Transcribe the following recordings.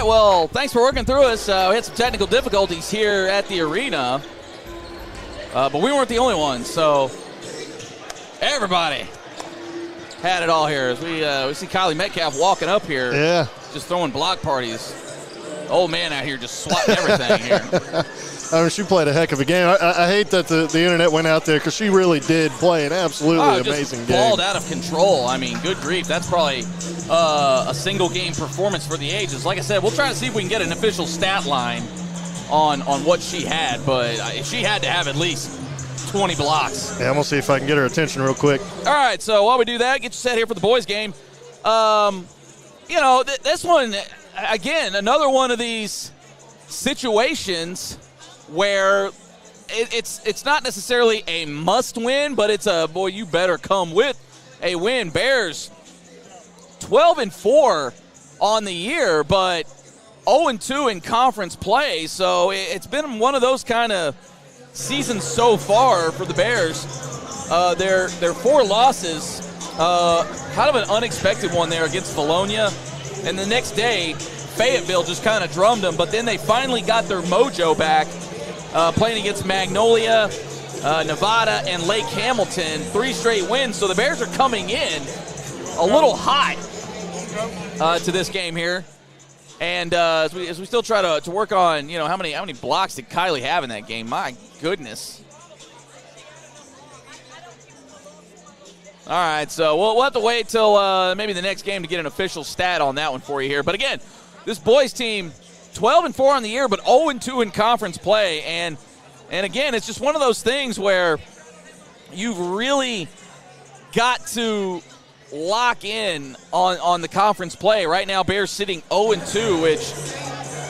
well, thanks for working through us. We had some technical difficulties here at the arena, but we weren't the only ones, so everybody had it all here. As we see Kylie Metcalf walking up here, just throwing block parties. Old man out here just swatting everything here. I mean, she played a heck of a game. I hate that the internet went out there because she really did play an absolutely amazing game. Balled out of control. I mean, good grief. That's probably a single game performance for the ages. Like I said, we'll try to see if we can get an official stat line on what she had, but she had to have at least 20 blocks. Yeah, I'm going to see if I can get her attention real quick. All right, so while we do that, get you set here for the boys' game. This one, again, another one of these situations where it's not necessarily a must win, but it's a, boy, you better come with a win. Bears 12-4 on the year, but 0-2 in conference play. So it's been one of those kind of seasons so far for the Bears. Their 4 losses, kind of an unexpected one there against Bologna. And the next day, Fayetteville just kind of drummed them, but then they finally got their mojo back. Playing against Magnolia, Nevada, and Lake Hamilton, 3 straight wins. So the Bears are coming in a little hot to this game here. And as we still try to work on, how many blocks did Kylie have in that game? My goodness. All right, so we'll have to wait till maybe the next game to get an official stat on that one for you here. But again, this boys team, 12-4 on the year, but 0-2 in conference play. And again, it's just one of those things where you've really got to lock in on the conference play. Right now, Bears sitting 0-2, which,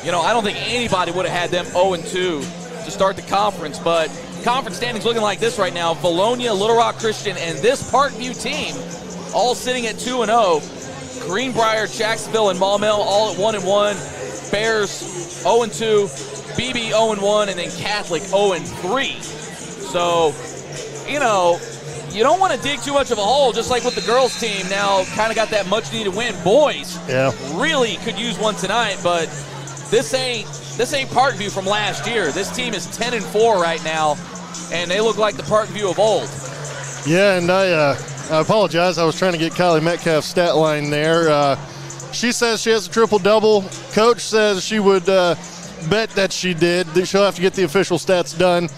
I don't think anybody would have had them 0-2 to start the conference. But conference standings looking like this right now. Bologna, Little Rock Christian, and this Parkview team all sitting at 2-0. Greenbrier, Jacksonville, and Maumelle all at 1-1. Bears 0-2, BB 0-1, and then Catholic 0-3. So, you don't want to dig too much of a hole, just like with the girls team now kind of got that much-needed win. Boys really could use one tonight, but this ain't Parkview from last year. This team is 10-4 right now, and they look like the Parkview of old. Yeah, and I apologize. I was trying to get Kylie Metcalf's stat line there. She says she has a triple-double. Coach says she would bet that she did. She'll have to get the official stats done.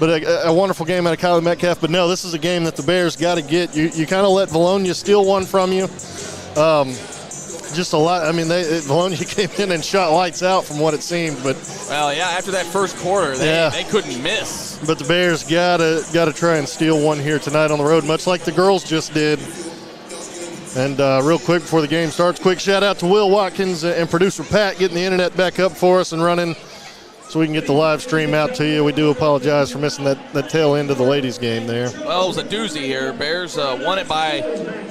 But a wonderful game out of Kylie Metcalf. But no, this is a game that the Bears got to get. You kind of let Bologna steal one from you. Just a lot. I mean, Bologna came in and shot lights out from what it seemed. But well, yeah, after that first quarter, they couldn't miss. But the Bears got to try and steal one here tonight on the road, much like the girls just did. And real quick before the game starts, quick shout out to Will Watkins and producer Pat getting the internet back up for us and running so we can get the live stream out to you. We do apologize for missing that tail end of the ladies game there. Well, it was a doozy here. Bears won it by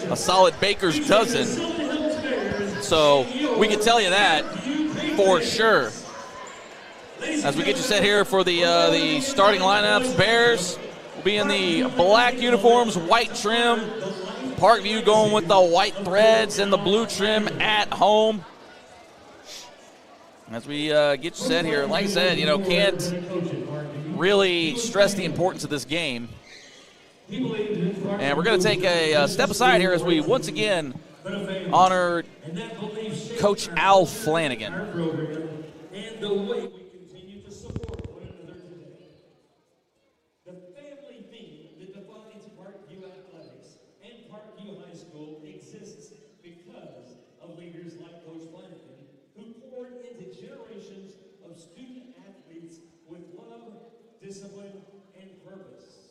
a solid baker's dozen. So we can tell you that for sure. As we get you set here for the starting lineups, Bears will be in the black uniforms, white trim. Parkview going with the white threads and the blue trim at home. As we get you set here, like I said, can't really stress the importance of this game. And we're going to take a step aside here as we once again honor Coach Al Flanagan. Discipline, and purpose.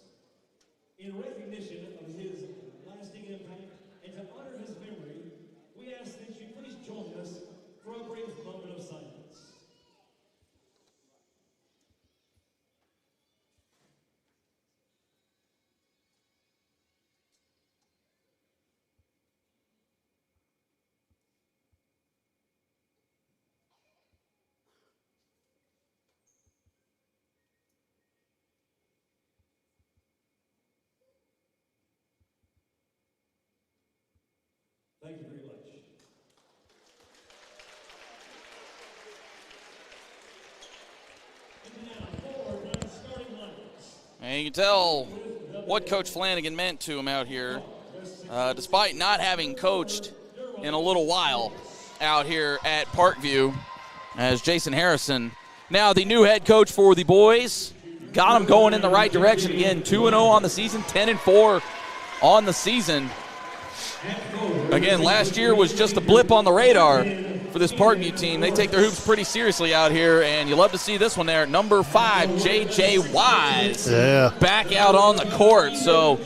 In recognition of his lasting impact and to honor his memory, we ask that you please join us for a brief moment of silence. Thank you very much. you can tell what Coach Flanagan meant to him out here, despite not having coached in a little while out here at Parkview, as Jason Harrison, now the new head coach for the boys, got them going in the right direction again. 2-0 on the season, 10-4 on the season. Again, last year was just a blip on the radar for this Parkview team. They take their hoops pretty seriously out here, and you love to see this one there. Number 5, J.J. Wise, back out on the court. So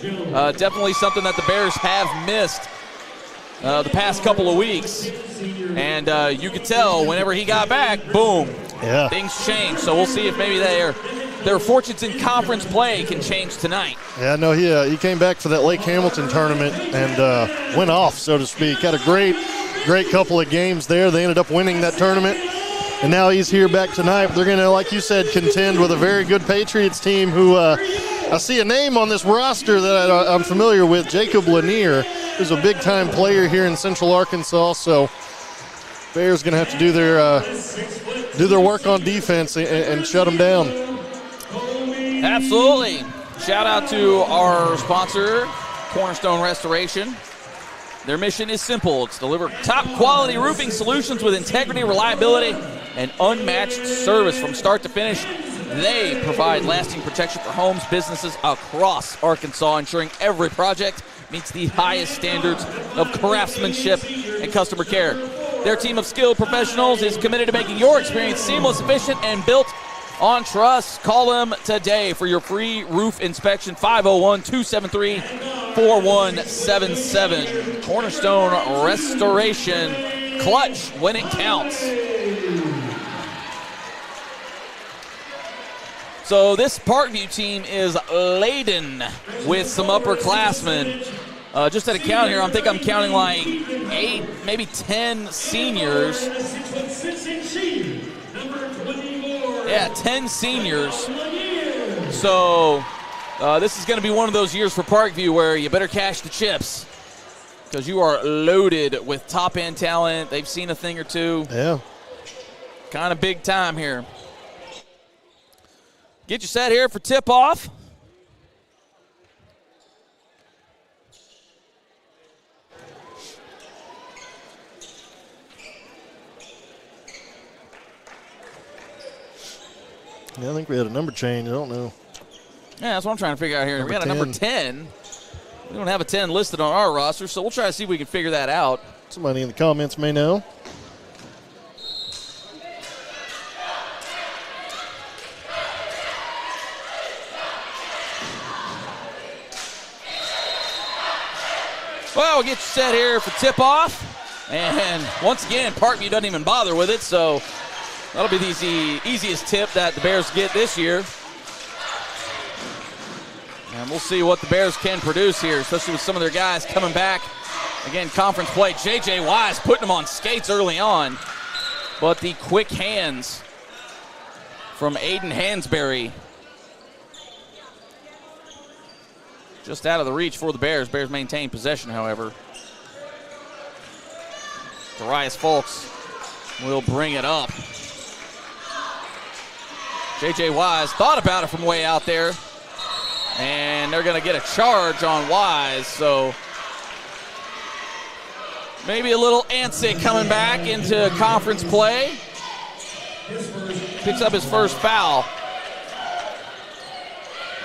definitely something that the Bears have missed the past couple of weeks. And you could tell whenever he got back, boom, things changed. So we'll see if maybe their fortunes in conference play can change tonight. Yeah, no, he came back for that Lake Hamilton tournament and went off, so to speak. Had a great couple of games there. They ended up winning that tournament, and now he's here back tonight. They're going to, like you said, contend with a very good Patriots team who I see a name on this roster that I'm familiar with, Jacob Lanier, who's a big-time player here in Central Arkansas. So Bears going to have to do their work on defense and shut them down. Absolutely. Shout out to our sponsor, Cornerstone Restoration. Their mission is simple. It's to deliver top-quality roofing solutions with integrity, reliability, and unmatched service from start to finish. They provide lasting protection for homes, businesses across Arkansas, ensuring every project meets the highest standards of craftsmanship and customer care. Their team of skilled professionals is committed to making your experience seamless, efficient, and built on trust. Call them today for your free roof inspection, 501-273-4177. Cornerstone Restoration, clutch when it counts. So this Parkview team is laden with some upperclassmen. Just at a count here, I think I'm counting like 8, maybe 10 seniors. Yeah, 10 seniors. So this is going to be one of those years for Parkview where you better cash the chips because you are loaded with top-end talent. They've seen a thing or two. Yeah. Kind of big time here. Get you set here for tip-off. Yeah, I think we had a number change. I don't know. Yeah, that's what I'm trying to figure out here. We got a number 10. We don't have a 10 listed on our roster, so we'll try to see if we can figure that out. Somebody in the comments may know. Well, we'll get you set here for tip-off. And once again, Parkview doesn't even bother with it, so that'll be the easiest tip that the Bears get this year. And we'll see what the Bears can produce here, especially with some of their guys coming back. Again, conference play. J.J. Wise putting them on skates early on. But the quick hands from Aiden Hansberry just out of the reach for the Bears. Bears maintain possession, however. Darius Folks will bring it up. J.J. Wise thought about it from way out there. And they're going to get a charge on Wise. So maybe a little antsy coming back into conference play. Picks up his first foul.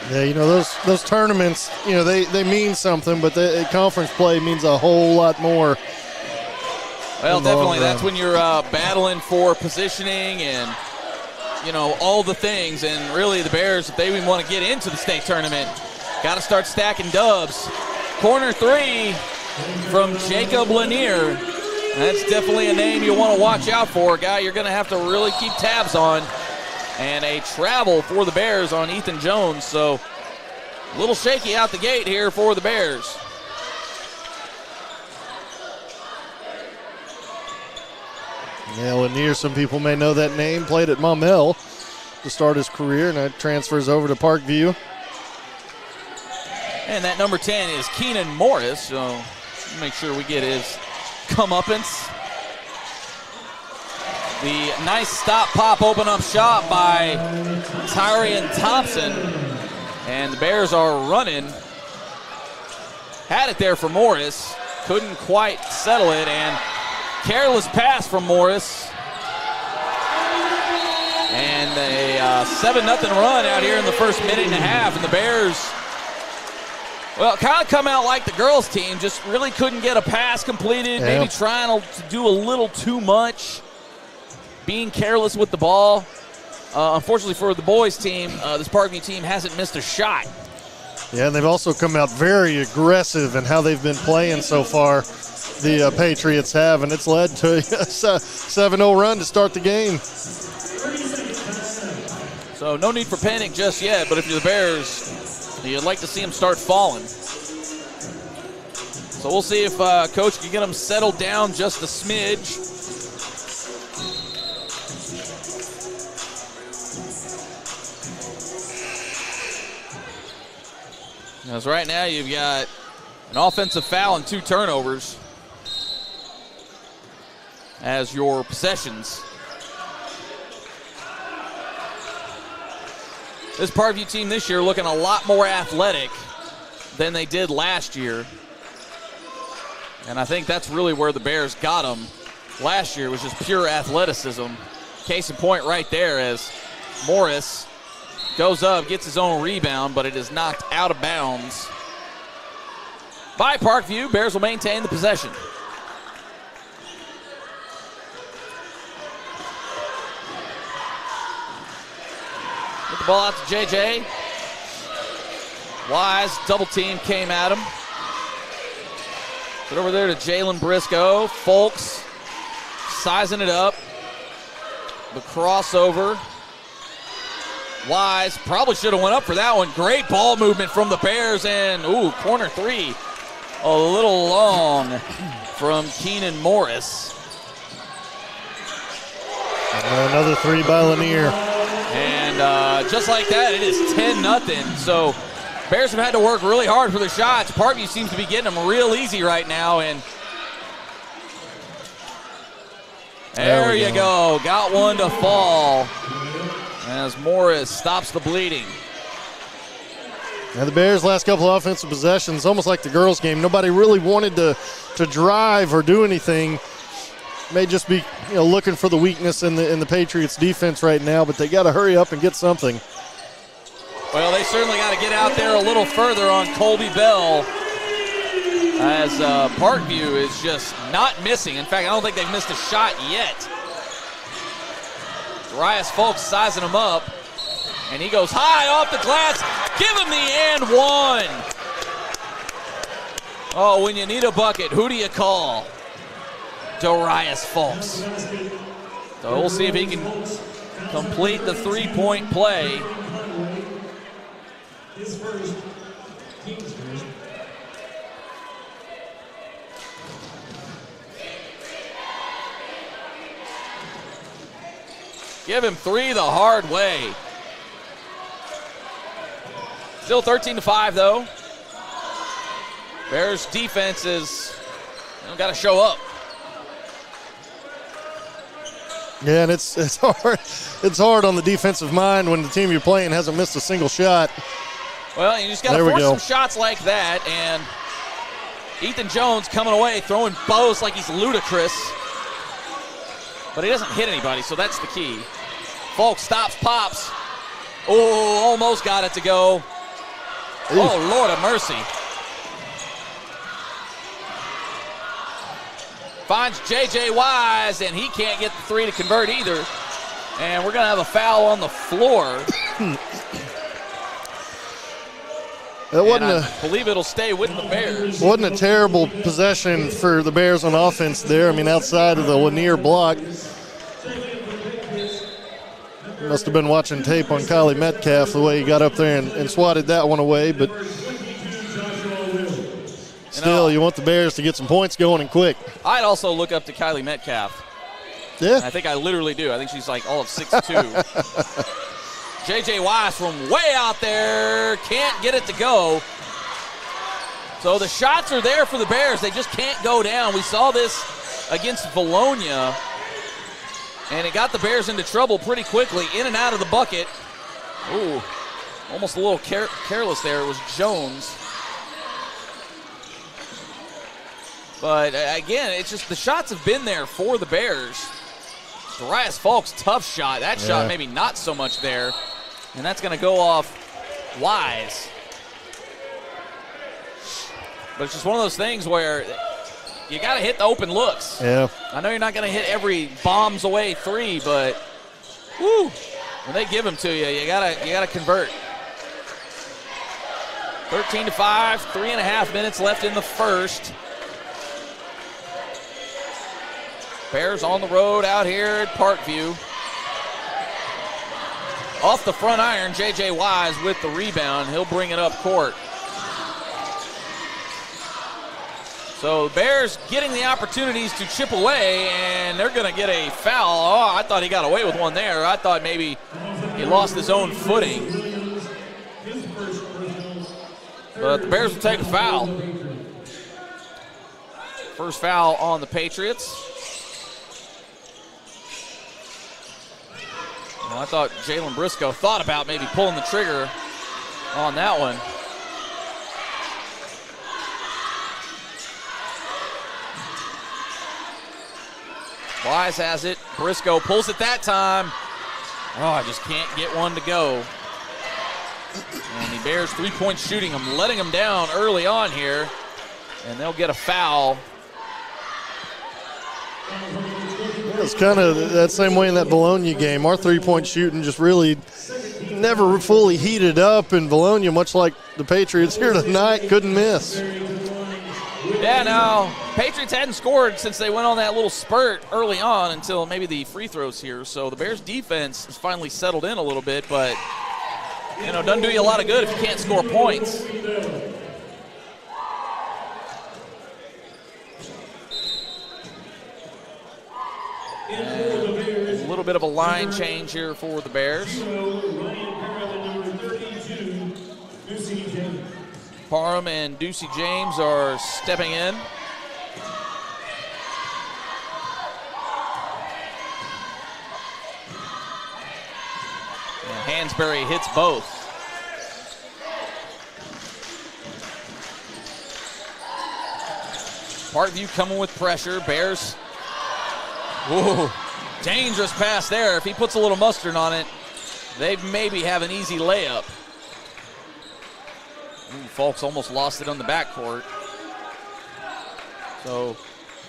Yeah, you know, those tournaments, you know, they mean something, but the conference play means a whole lot more. Well, definitely. That's when you're battling for positioning and, you know, all the things. And really the Bears, if they even want to get into the state tournament, got to start stacking dubs. Corner 3 from Jacob Lanier. That's definitely a name you want to watch out for, a guy you're going to have to really keep tabs on. And a travel for the Bears on Ethan Jones. So a little shaky out the gate here for the Bears. Yeah, Lanier, some people may know that name. Played at Maumelle to start his career, and that transfers over to Parkview. And that number 10 is Keenan Morris, so make sure we get his comeuppance. The nice stop, pop, open up shot by Tyrion Thompson. And the Bears are running. Had it there for Morris. Couldn't quite settle it, and careless pass from Morris. And a 7-0 run out here in the first minute and a half. And the Bears, well, kind of come out like the girls' team. Just really couldn't get a pass completed. Maybe trying to do a little too much. Being careless with the ball. Unfortunately for the boys' team, this Parkview team hasn't missed a shot. Yeah, and they've also come out very aggressive in how they've been playing so far, the Patriots have, and it's led to a 7-0 run to start the game. So no need for panic just yet, but if you're the Bears, you'd like to see them start falling. So we'll see if Coach can get them settled down just a smidge. As right now you've got an offensive foul and 2 turnovers as your possessions. This Parkview team this year looking a lot more athletic than they did last year. And I think that's really where the Bears got them. Last year was just pure athleticism. Case in point right there as Morris goes up, gets his own rebound, but it is knocked out of bounds by Parkview. Bears will maintain the possession. Get the ball out to JJ. Wise double team came at him. Put over there to Jalen Briscoe. Folks sizing it up. The crossover. Wise probably should have went up for that one. Great ball movement from the Bears, and corner 3. A little long from Keenan Morris. Another 3 by Lanier. And just like that, it is 10-0. So Bears have had to work really hard for their shots. Parkview seems to be getting them real easy right now, and there you go. Got one to fall as Morris stops the bleeding. Now the Bears' last couple of offensive possessions, almost like the girls' game, nobody really wanted to drive or do anything. May just be looking for the weakness in the Patriots' defense right now, but they got to hurry up and get something. Well, they certainly got to get out there a little further on Colby Bell, as Parkview is just not missing. In fact, I don't think they've missed a shot yet. Darius Folks sizing him up, and he goes high off the glass. Give him the and one. Oh, when you need a bucket, who do you call? Darius Folks. So we'll see if he can complete the 3-point play. Give him 3 the hard way. Still 13-5 though. Bears defense is got to show up. Yeah, and it's hard. It's hard on the defensive mind when the team you're playing hasn't missed a single shot. Well, you just got to force some shots like that, and Ethan Jones coming away, throwing bows like he's ludicrous. But he doesn't hit anybody, so that's the key. Folks stops, pops. Oh, almost got it to go. Ooh. Oh, Lord of mercy. Finds J.J. Wise, and he can't get the 3 to convert either. And we're going to have a foul on the floor. I believe it'll stay with the Bears. Wasn't a terrible possession for the Bears on offense there. I mean, outside of the Lanier block. Must have been watching tape on Kylie Metcalf the way he got up there and swatted that one away. But still, you want the Bears to get some points going and quick. I'd also look up to Kylie Metcalf. Yeah. I think I literally do. I think she's like all of 6'2". J.J. Wise from way out there can't get it to go. So the shots are there for the Bears. They just can't go down. We saw this against Valonia, and it got the Bears into trouble pretty quickly, in and out of the bucket. Ooh, almost a little careless there. It was Jones. But again, it's just the shots have been there for the Bears. Darius Falk's tough shot. That shot maybe not so much there. And that's going to go off Wise. But it's just one of those things where you got to hit the open looks. Yeah. I know you're not going to hit every bombs away three, but whoo, when they give them to you, you gotta convert. 13-5, 3.5 minutes left in the first. Bears on the road out here at Parkview. Off the front iron, J.J. Wise with the rebound. He'll bring it up court. So the Bears getting the opportunities to chip away, and they're going to get a foul. Oh, I thought he got away with one there. I thought maybe he lost his own footing. But the Bears will take a foul. First foul on the Patriots. Well, I thought Jalen Briscoe thought about maybe pulling the trigger on that one. Wise has it. Briscoe pulls it that time. Oh, I just can't get one to go. And the Bears three-point shooting them, letting them down early on here. And they'll get a foul. It's kind of that same way in that Bologna game. Our three-point shooting just really never fully heated up, and Bologna, much like the Patriots here tonight, couldn't miss. Yeah, now, Patriots hadn't scored since they went on that little spurt early on until maybe the free throws here. So the Bears' defense has finally settled in a little bit, but, you know, doesn't do you a lot of good if you can't score points. And a little bit of a line change here for the Bears. Parham and Ducey James are stepping in. And Hansberry hits both. Parkview coming with pressure. Bears. Whoa, dangerous pass there. If he puts a little mustard on it, they maybe have an easy layup. Folks almost lost it on the backcourt. So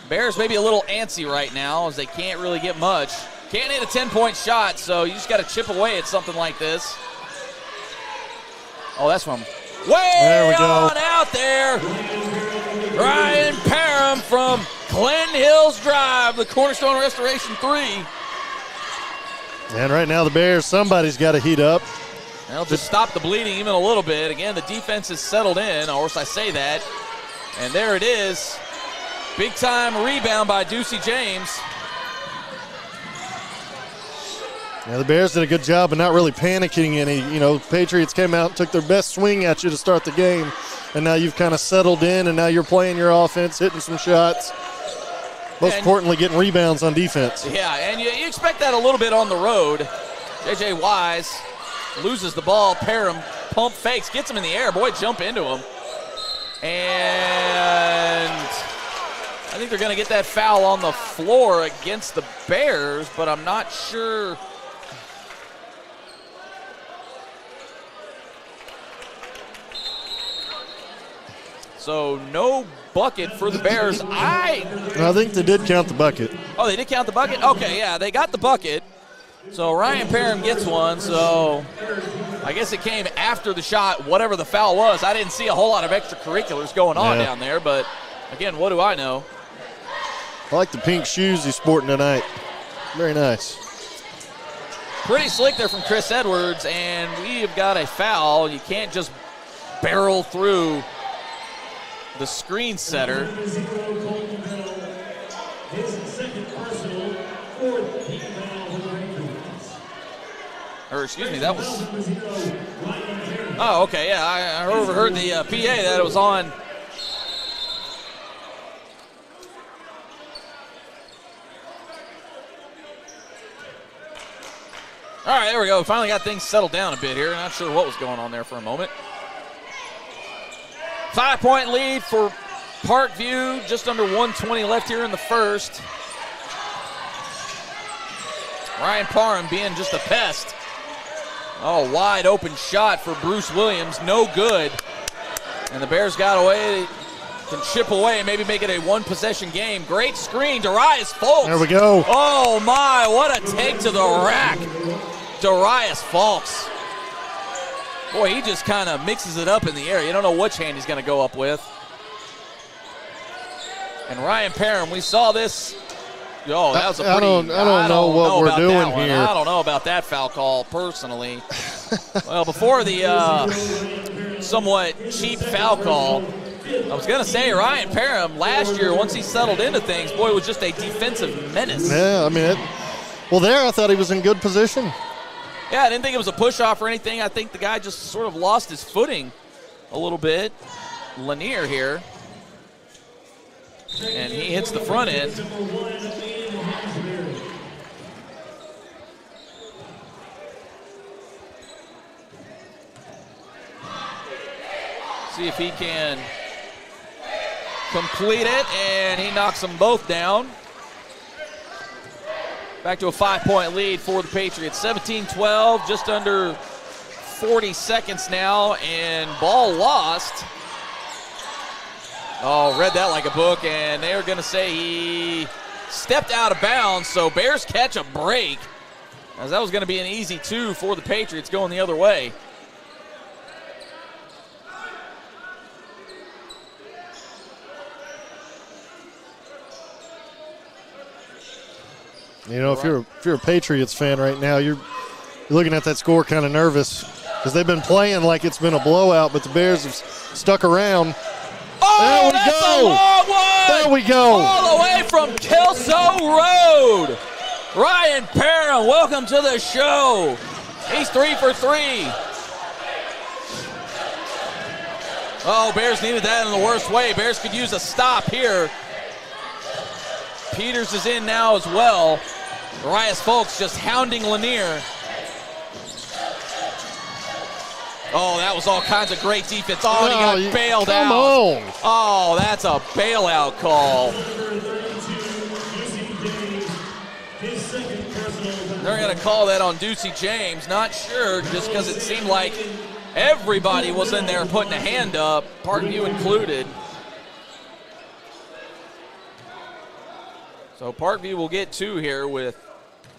Bears maybe a little antsy right now as they can't really get much. Can't hit a 10-point shot, so you just got to chip away at something like this. Oh, that's from way on out there. Ryan Parham from Glen Hills Drive, the Cornerstone Restoration 3. And right now the Bears, somebody's got to heat up. They'll just stop the bleeding even a little bit. Again, the defense is settled in, or else I say that. And there it is. Big-time rebound by Ducey James. Yeah, the Bears did a good job of not really panicking any. You know, Patriots came out and took their best swing at you to start the game. And now you've kind of settled in, and now you're playing your offense, hitting some shots. Most importantly, getting rebounds on defense. Yeah, and you expect that a little bit on the road. J.J. Wise loses the ball. Parham pump fakes, gets him in the air. Boy, jump into him. And I think they're going to get that foul on the floor against the Bears, but I'm not sure. So no bucket for the Bears. I think they did count the bucket. Oh, they did count the bucket? Okay, yeah, they got the bucket. So Ryan Parham gets one, so I guess it came after the shot, whatever the foul was. I didn't see a whole lot of extracurriculars going on down there, but again, what do I know? I like the pink shoes he's sporting tonight. Very nice. Pretty slick there from Chris Edwards, and we have got a foul. You can't just barrel through the screen setter. Or excuse me, that was. Oh, okay, yeah, I overheard the PA that it was on. All All right, there we go. Finally got things settled down a bit here. Not sure what was going on there for a moment. 5-point lead for Parkview. Just under 120 left here in the first. Ryan Parham being just a pest. Oh, wide open shot for Bruce Williams. No good. And the Bears got away. Can chip away, maybe make it a one-possession game. Great screen, Darius Fulks. There we go. Oh, my, what a take to the rack. Darius Fulks. Boy, he just kind of mixes it up in the air. You don't know which hand he's going to go up with. And Ryan Parham, we saw this. Oh, that was a pretty. I don't know what we're doing here. I don't know about that foul call personally. Well, before the somewhat cheap foul call, I was going to say Ryan Parham last year, once he settled into things, boy, was just a defensive menace. Yeah, I mean, there I thought he was in good position. Yeah, I didn't think it was a push-off or anything. I think the guy just sort of lost his footing a little bit. Lanier here. And he hits the front end. See if he can complete it, and he knocks them both down. Back to a 5-point lead for the Patriots. 17-12, just under 40 seconds now, and ball lost. Oh, read that like a book, and they are going to say he stepped out of bounds, so Bears catch a break, as that was going to be an easy 2 for the Patriots going the other way. You know, if you're a Patriots fan right now, you're looking at that score kind of nervous because they've been playing like it's been a blowout, but the Bears have stuck around. Oh, that's a long one! There we go. All the way from Kelso Road. Ryan Parham, welcome to the show. He's 3 for 3. Oh, Bears needed that in the worst way. Bears could use a stop here. Peters is in now as well. Darius Fulks just hounding Lanier. Oh, that was all kinds of great defense. Oh, and he got bailed out. Come on. Oh, that's a bailout call. They're going to call that on Ducey James. Not sure, just because it seemed like everybody was in there putting a hand up, Parkview included. So Parkview will get 2 here with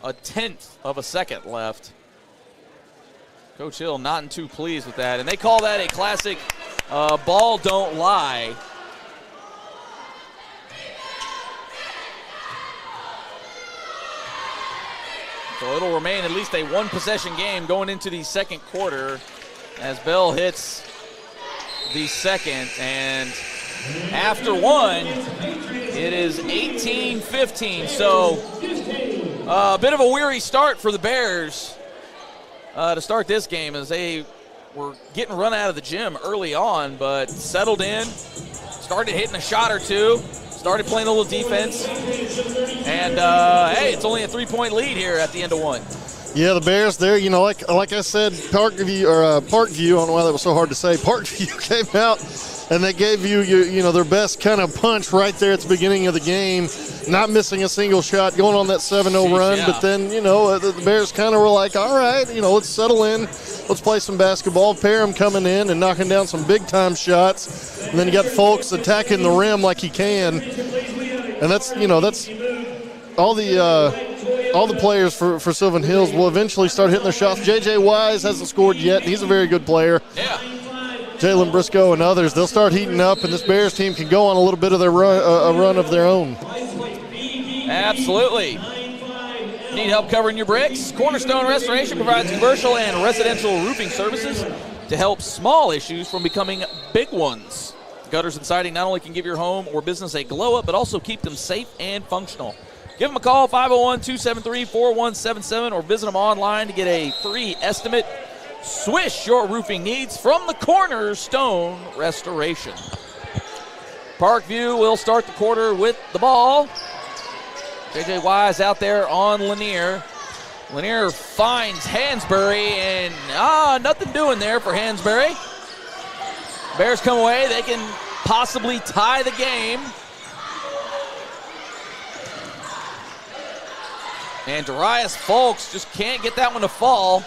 a 1/10 of a second left. Coach Hill not too pleased with that. And they call that a classic ball don't lie. So it'll remain at least a one-possession game going into the second quarter as Bell hits the second. And after one, it is 18-15. So a bit of a weary start for the Bears to start this game as they were getting run out of the gym early on, but settled in, started hitting a shot or two, started playing a little defense, and hey, it's only a 3-point lead here at the end of one. Yeah, the Bears there, you know, like I said, Parkview, I don't know why that was so hard to say. Parkview came out and they gave you know, their best kind of punch right there at the beginning of the game, not missing a single shot, going on that 7-0 run. Yeah. But then, you know, the Bears kind of were like, all right, you know, let's settle in, let's play some basketball. Parham coming in and knocking down some big-time shots. And then you got Fulks attacking the rim like he can. And that's, you know, that's all the players for Sylvan Hills will eventually start hitting their shots. J.J. Wise hasn't scored yet. He's a very good player. Yeah. Jalen Briscoe and others, they'll start heating up, and this Bears team can go on a little bit of their run of their own. Absolutely. Need help covering your bricks? Cornerstone Restoration provides commercial and residential roofing services to help small issues from becoming big ones. Gutters and siding not only can give your home or business a glow up, but also keep them safe and functional. Give them a call, 501-273-4177, or visit them online to get a free estimate. Swish your roofing needs from the Cornerstone Restoration. Parkview will start the quarter with the ball. J.J. Wise out there on Lanier. Lanier finds Hansberry, and nothing doing there for Hansberry. Bears come away. They can possibly tie the game. And Darius Folks just can't get that one to fall.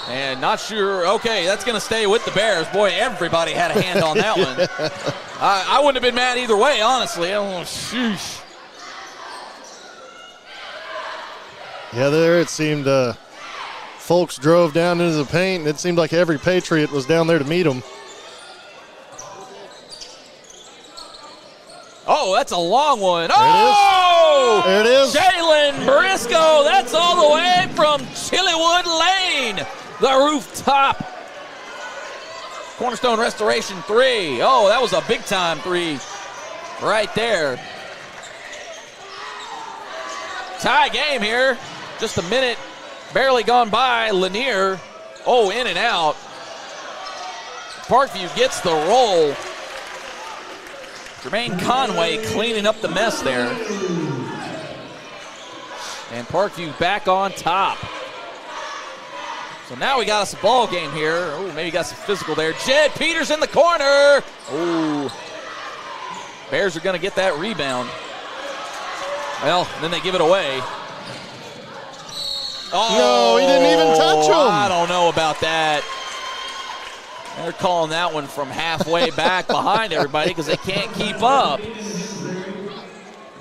And not sure. Okay, that's going to stay with the Bears. Boy, everybody had a hand on that one. I wouldn't have been mad either way, honestly. Sheesh. Yeah, there it seemed Folks drove down into the paint, and it seemed like every Patriot was down there to meet him. Oh, that's a long one. There it is. Jalen Briscoe, that's all the way from Chillywood Lane, the rooftop. Cornerstone Restoration 3. Oh, that was a big-time 3 right there. Tie game here. Just a minute barely gone by. Lanier, in and out. Parkview gets the roll. Jermaine Conway cleaning up the mess there. And Parkview back on top. So now we got us a ball game here. Oh, maybe got some physical there. Jed Peters in the corner. Oh, Bears are going to get that rebound. Well, then they give it away. No, he didn't even touch him. I don't know about that. They're calling that one from halfway back behind everybody because they can't keep up.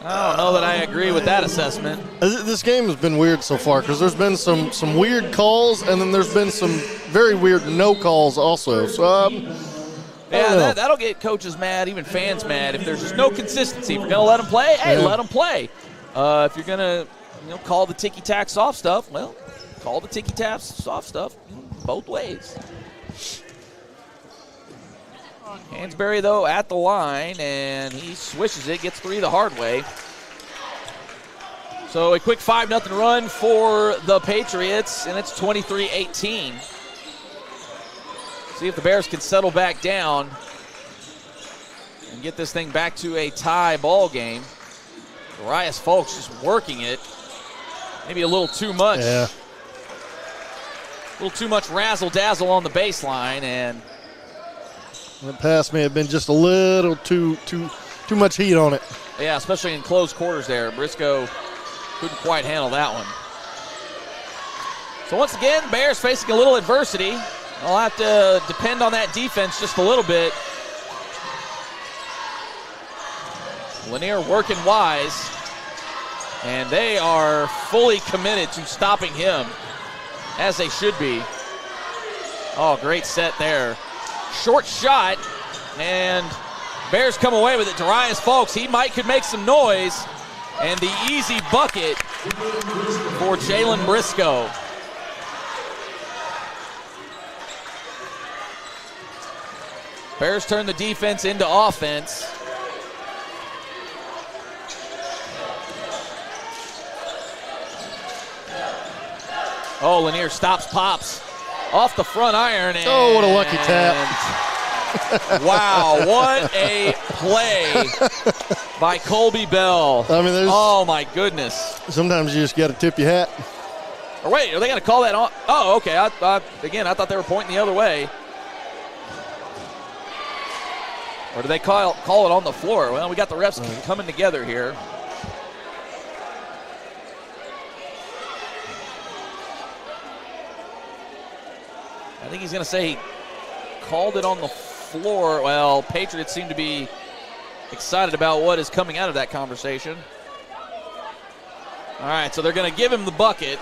I don't know that I agree with that assessment. This game has been weird so far because there's been some weird calls, and then there's been some very weird no calls also. So, that'll get coaches mad, even fans mad, if there's just no consistency. If you're going to let them play, let them play. If you're going to call the ticky-tack soft stuff, well, call the ticky-tack soft stuff both ways. Hansberry, though, at the line, and he swishes it, gets 3 the hard way. So a quick 5-0 run for the Patriots, and it's 23-18. See if the Bears can settle back down and get this thing back to a tie ball game. Darius Folks just working it. Maybe a little too much. Yeah. A little too much razzle-dazzle on the baseline, and the pass may have been just a little too much heat on it. Yeah, especially in close quarters there. Briscoe couldn't quite handle that one. So once again, Bears facing a little adversity. They'll have to depend on that defense just a little bit. Lanier working wise, and they are fully committed to stopping him, as they should be. Oh, great set there. Short shot, and Bears come away with it. Darius Folks, could make some noise, and the easy bucket for Jalen Briscoe. Bears turn the defense into offense. Oh, Lanier stops, pops off the front iron. And what a lucky tap. Wow, what a play by Colby Bell. I mean, oh, my goodness. Sometimes you just got to tip your hat. Or wait, are they going to call that on? Oh, okay. I thought they were pointing the other way. Or do they call it on the floor? Well, we got the refs coming together here. I think he's going to say he called it on the floor. Well, Patriots seem to be excited about what is coming out of that conversation. All right, so they're going to give him the bucket.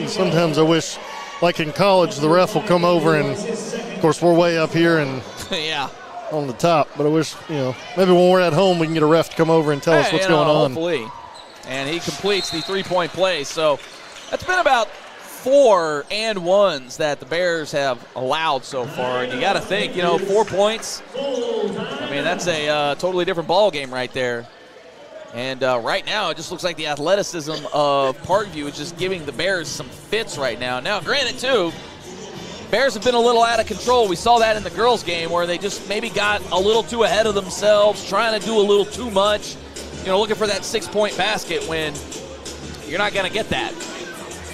Sometimes I wish, like in college, the ref will come over and, of course, we're way up here and yeah, on the top. But I wish, maybe when we're at home, we can get a ref to come over and tell us what's going on. Hopefully. And he completes the three-point play. So that's been about 4 and 1s that the Bears have allowed so far. And you got to think, 4 points. I mean, that's a totally different ball game right there. And right now, it just looks like the athleticism of Parkview is just giving the Bears some fits right now. Now, granted, too, Bears have been a little out of control. We saw that in the girls' game where they just maybe got a little too ahead of themselves, trying to do a little too much. looking for that 6-point basket when you're not going to get that.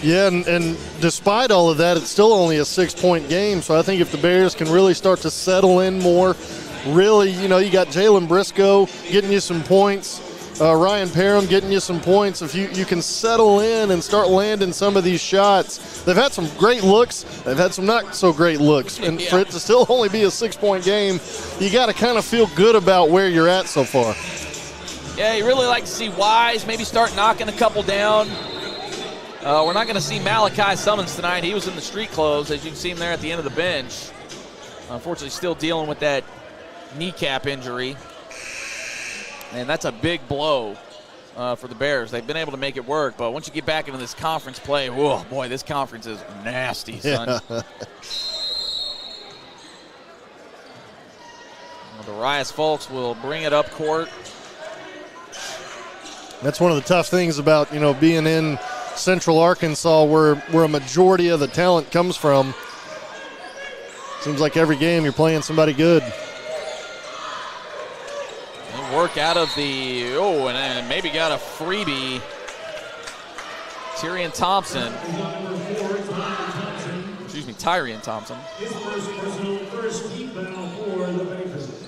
Yeah, and despite all of that, it's still only a 6-point game. So I think if the Bears can really start to settle in more, really, you got Jalen Briscoe getting you some points, Ryan Parham getting you some points. If you can settle in and start landing some of these shots, they've had some great looks, they've had some not so great looks, and for it to still only be a 6-point game, you got to kind of feel good about where you're at so far. Yeah, you really like to see Wise maybe start knocking a couple down. We're not going to see Malachi Summons tonight. He was in the street clothes, as you can see him there at the end of the bench. Unfortunately, still dealing with that kneecap injury. And that's a big blow for the Bears. They've been able to make it work, but once you get back into this conference play, whoa, boy, this conference is nasty, son. Yeah. The Rias folks will bring it up court. That's one of the tough things about, being in Central Arkansas where a majority of the talent comes from. Seems like every game you're playing somebody good. They work out of the, and then maybe got a freebie. Tyrion Thompson. His first rebound for the Patriots.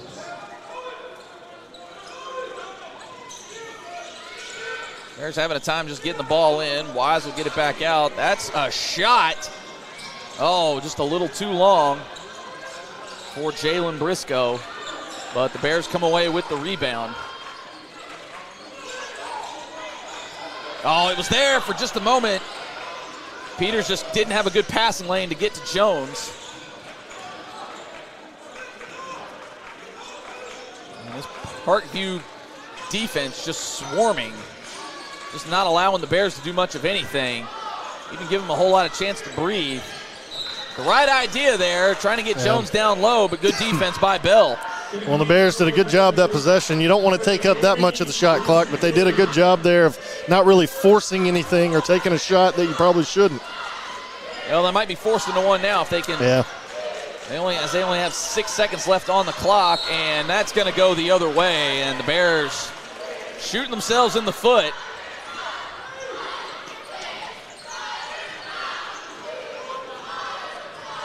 Bears having a time just getting the ball in. Wise will get it back out. That's a shot. Oh, just a little too long for Jalen Briscoe. But the Bears come away with the rebound. Oh, it was there for just a moment. Peters just didn't have a good passing lane to get to Jones. And this Parkview defense just swarming. Just not allowing the Bears to do much of anything. Even give them a whole lot of chance to breathe. The right idea there, trying to get Jones down low, but good defense by Bell. Well, the Bears did a good job that possession. You don't want to take up that much of the shot clock, but they did a good job there of not really forcing anything or taking a shot that you probably shouldn't. Well, they might be forced into one now if they can. Yeah. They only have 6 seconds left on the clock, and that's going to go the other way. And the Bears shooting themselves in the foot.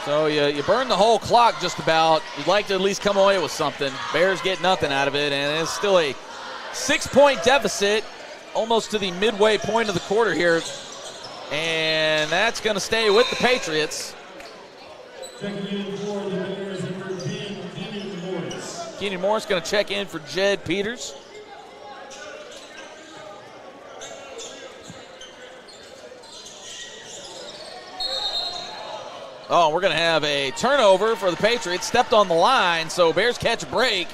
So you burn the whole clock just about. You'd like to at least come away with something. Bears get nothing out of it, and it's still a 6-point deficit almost to the midway point of the quarter here. And that's going to stay with the Patriots. Checking in for the Bears, number 10, Keenan Morris. Keenan Morris going to check in for Jed Peters. Oh, we're going to have a turnover for the Patriots. Stepped on the line, so Bears catch a break.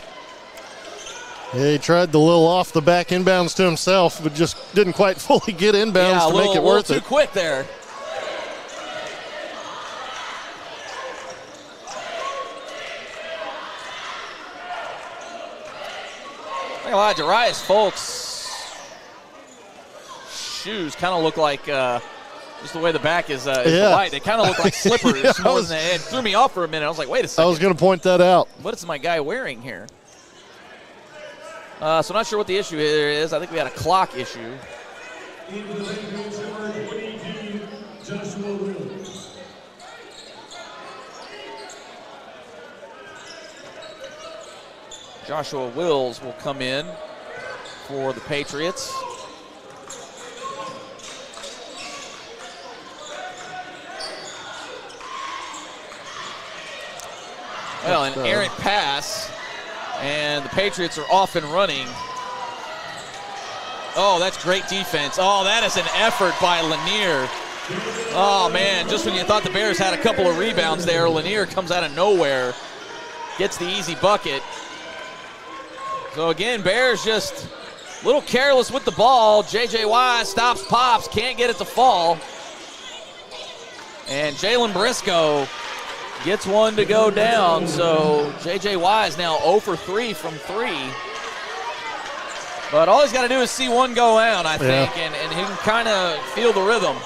Yeah, he tried the little off the back inbounds to himself, but just didn't quite fully get inbounds to make it worth it. Too quick there. I think a lot of Jarius Folks' shoes kind of look like just the way the back is white. They kind of look like slippers more than they. It threw me off for a minute. I was like, wait a second. I was going to point that out. What is my guy wearing here? So I'm not sure what the issue here is. I think we had a clock issue. Joshua Wills will come in for the Patriots. Well, an errant pass, and the Patriots are off and running. Oh, that's great defense. Oh, that is an effort by Lanier. Oh, man, just when you thought the Bears had a couple of rebounds there, Lanier comes out of nowhere, gets the easy bucket. So, again, Bears just a little careless with the ball. J.J. Wise stops, pops, can't get it to fall. And Jalen Briscoe gets one to go down, so J.J. Wise now 0 for 3 from 3. But all he's got to do is see one go out, I think, and he can kind of feel the rhythm.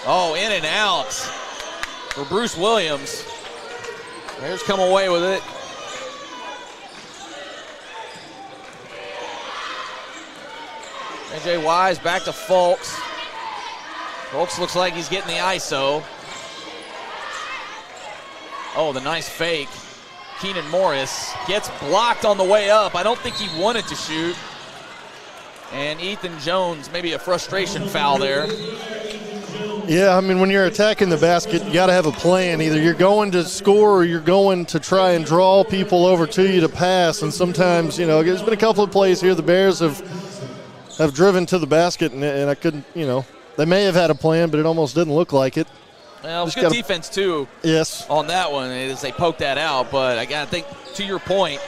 Oh, in and out for Bruce Williams. Bears come away with it. J.J. Wise back to Fulks. Fulks looks like he's getting the ISO. Oh, the nice fake. Keenan Morris gets blocked on the way up. I don't think he wanted to shoot. And Ethan Jones, maybe a frustration foul there. Yeah, I mean, when you're attacking the basket, you got to have a plan. Either you're going to score or you're going to try and draw people over to you to pass. And sometimes, you know, there's been a couple of plays here the Bears have driven to the basket, and I couldn't, you know, they may have had a plan, but it almost didn't look like it. Well, it was good defense, too. Yes. On that one, as they poked that out. But I got to think, to your point,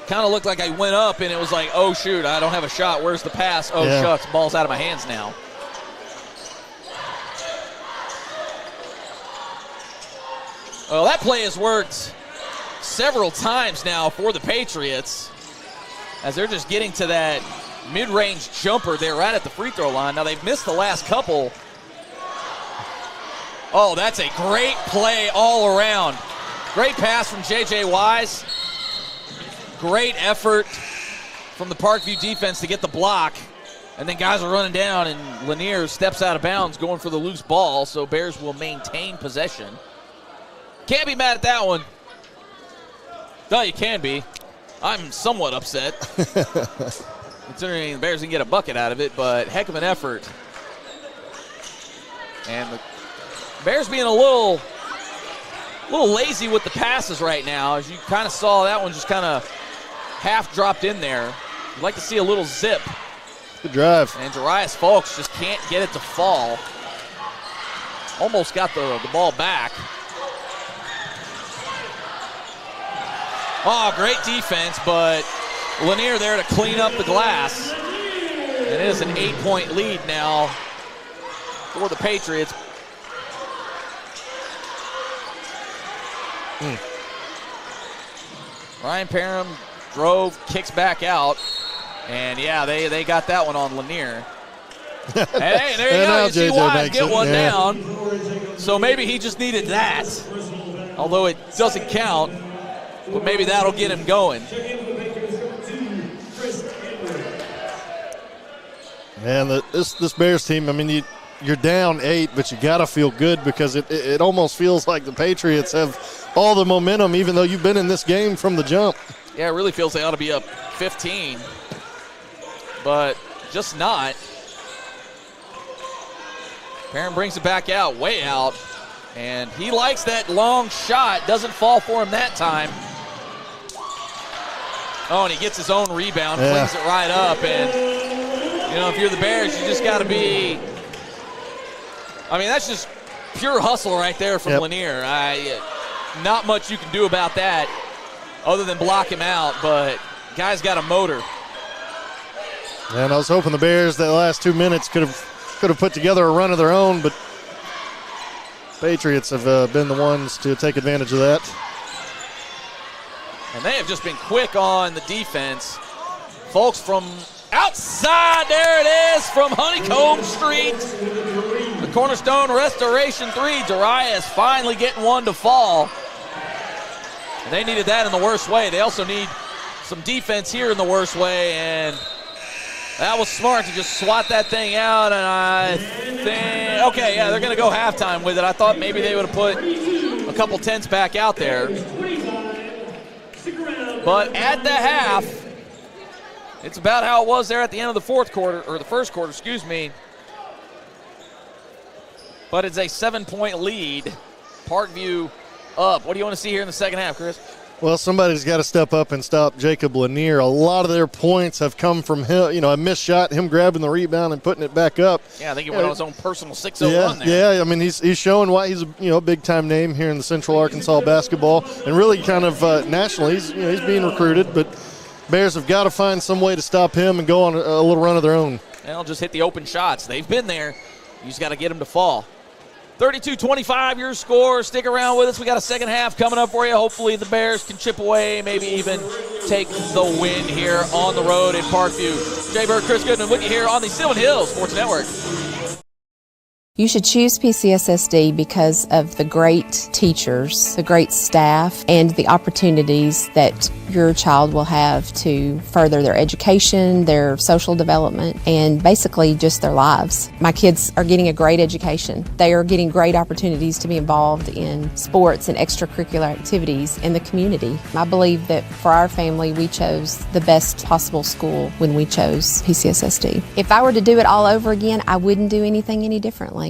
kind of looked like I went up, and it was like, oh, shoot, I don't have a shot. Where's the pass? Oh, yeah. Shucks, ball's out of my hands now. Well, that play has worked several times now for the Patriots as they're just getting to that mid-range jumper there right at the free throw line. Now, they've missed the last couple. Oh, that's a great play all around. Great pass from J.J. Wise. Great effort from the Parkview defense to get the block. And then guys are running down, and Lanier steps out of bounds going for the loose ball, so Bears will maintain possession. Can't be mad at that one. No, you can be. I'm somewhat upset. Considering the Bears can get a bucket out of it, but heck of an effort. And the Bears being a little lazy with the passes right now. As you kind of saw, that one just kind of half dropped in there. You'd like to see a little zip. Good drive. And Darius Fulks just can't get it to fall. Almost got the ball back. Oh, great defense, but Lanier there to clean up the glass. And it is an 8-point lead now for the Patriots. Ryan Parham drove, kicks back out. And, yeah, they got that one on Lanier. Hey, there you go. You see Wise get one down. So maybe he just needed that, although it doesn't count. But maybe that'll get him going. Man, this Bears team, I mean, you're down 8, but you got to feel good because it almost feels like the Patriots have all the momentum, even though you've been in this game from the jump. Yeah, it really feels they ought to be up 15, but just not. Parham brings it back out, way out, and he likes that long shot. Doesn't fall for him that time. Oh, and he gets his own rebound, cleans it right up. And, you know, if you're the Bears, you just got to be – I mean, that's just pure hustle right there from Lanier. Not much you can do about that other than block him out, but guy's got a motor. And I was hoping the Bears that last 2 minutes could have put together a run of their own, but Patriots have been the ones to take advantage of that. And they have just been quick on the defense. Folks from outside, there it is from Honeycomb Street. The Cornerstone Restoration 3. Darius finally getting one to fall. And they needed that in the worst way. They also need some defense here in the worst way, and that was smart to just swat that thing out. And I think, okay, yeah, they're going to go halftime with it. I thought maybe they would have put a couple tenths back out there. But at the half, it's about how it was there at the end of the fourth quarter, or the first quarter, excuse me. But it's a 7-point lead. Parkview up. What do you want to see here in the second half, Chris? Well, somebody's got to step up and stop Jacob Lanier. A lot of their points have come from him, you know, a missed shot, him grabbing the rebound and putting it back up. Yeah, I think he went on his own personal 6-0 run there. Yeah, I mean, he's showing why he's a big-time name here in the Central Arkansas basketball, and really kind of nationally, he's being recruited, but Bears have got to find some way to stop him and go on a little run of their own. They'll just hit the open shots. They've been there. You just got to get them to fall. 32-25 your score. Stick around with us. We got a second half coming up for you. Hopefully the Bears can chip away, maybe even take the win here on the road in Parkview. Jay Bird, Chris Goodman with you here on the Sylvan Hills Sports Network. You should choose PCSSD because of the great teachers, the great staff, and the opportunities that your child will have to further their education, their social development, and basically just their lives. My kids are getting a great education. They are getting great opportunities to be involved in sports and extracurricular activities in the community. I believe that for our family, we chose the best possible school when we chose PCSSD. If I were to do it all over again, I wouldn't do anything any differently.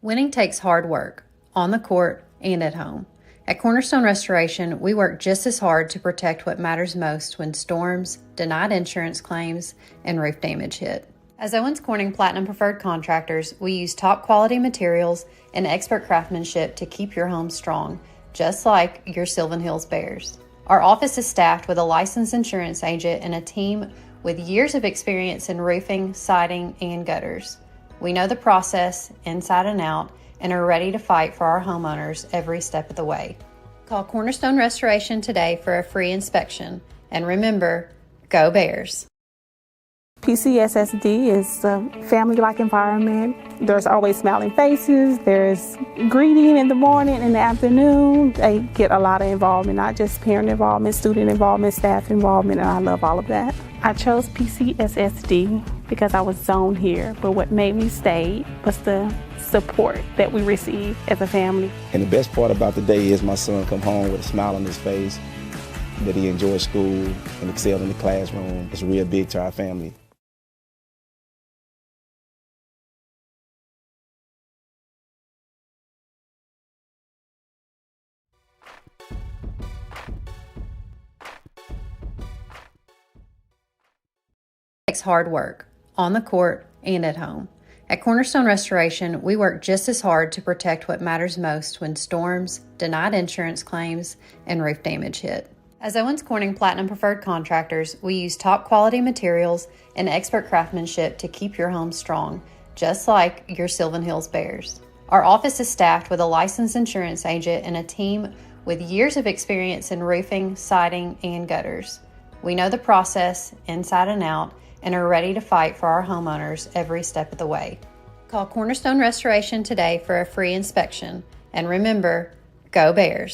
Winning takes hard work, on the court and at home. At Cornerstone Restoration, we work just as hard to protect what matters most when storms, denied insurance claims, and roof damage hit. As Owens Corning Platinum Preferred Contractors, we use top quality materials and expert craftsmanship to keep your home strong, just like your Sylvan Hills Bears. Our office is staffed with a licensed insurance agent and a team with years of experience in roofing, siding, and gutters. We know the process inside and out and are ready to fight for our homeowners every step of the way. Call Cornerstone Restoration today for a free inspection. And remember, go Bears! PCSSD is a family-like environment. There's always smiling faces. There's greeting in the morning and the afternoon. They get a lot of involvement, not just parent involvement, student involvement, staff involvement, and I love all of that. I chose PCSSD because I was zoned here, but what made me stay was the support that we receive as a family. And the best part about the day is my son come home with a smile on his face, that he enjoys school and excelled in the classroom. It's real big to our family. Takes hard work, on the court and at home. At Cornerstone Restoration, we work just as hard to protect what matters most when storms, denied insurance claims, and roof damage hit. As Owens Corning Platinum Preferred Contractors, we use top quality materials and expert craftsmanship to keep your home strong, just like your Sylvan Hills Bears. Our office is staffed with a licensed insurance agent and a team with years of experience in roofing, siding, and gutters. We know the process inside and out and are ready to fight for our homeowners every step of the way. Call Cornerstone Restoration today for a free inspection. And remember, go Bears!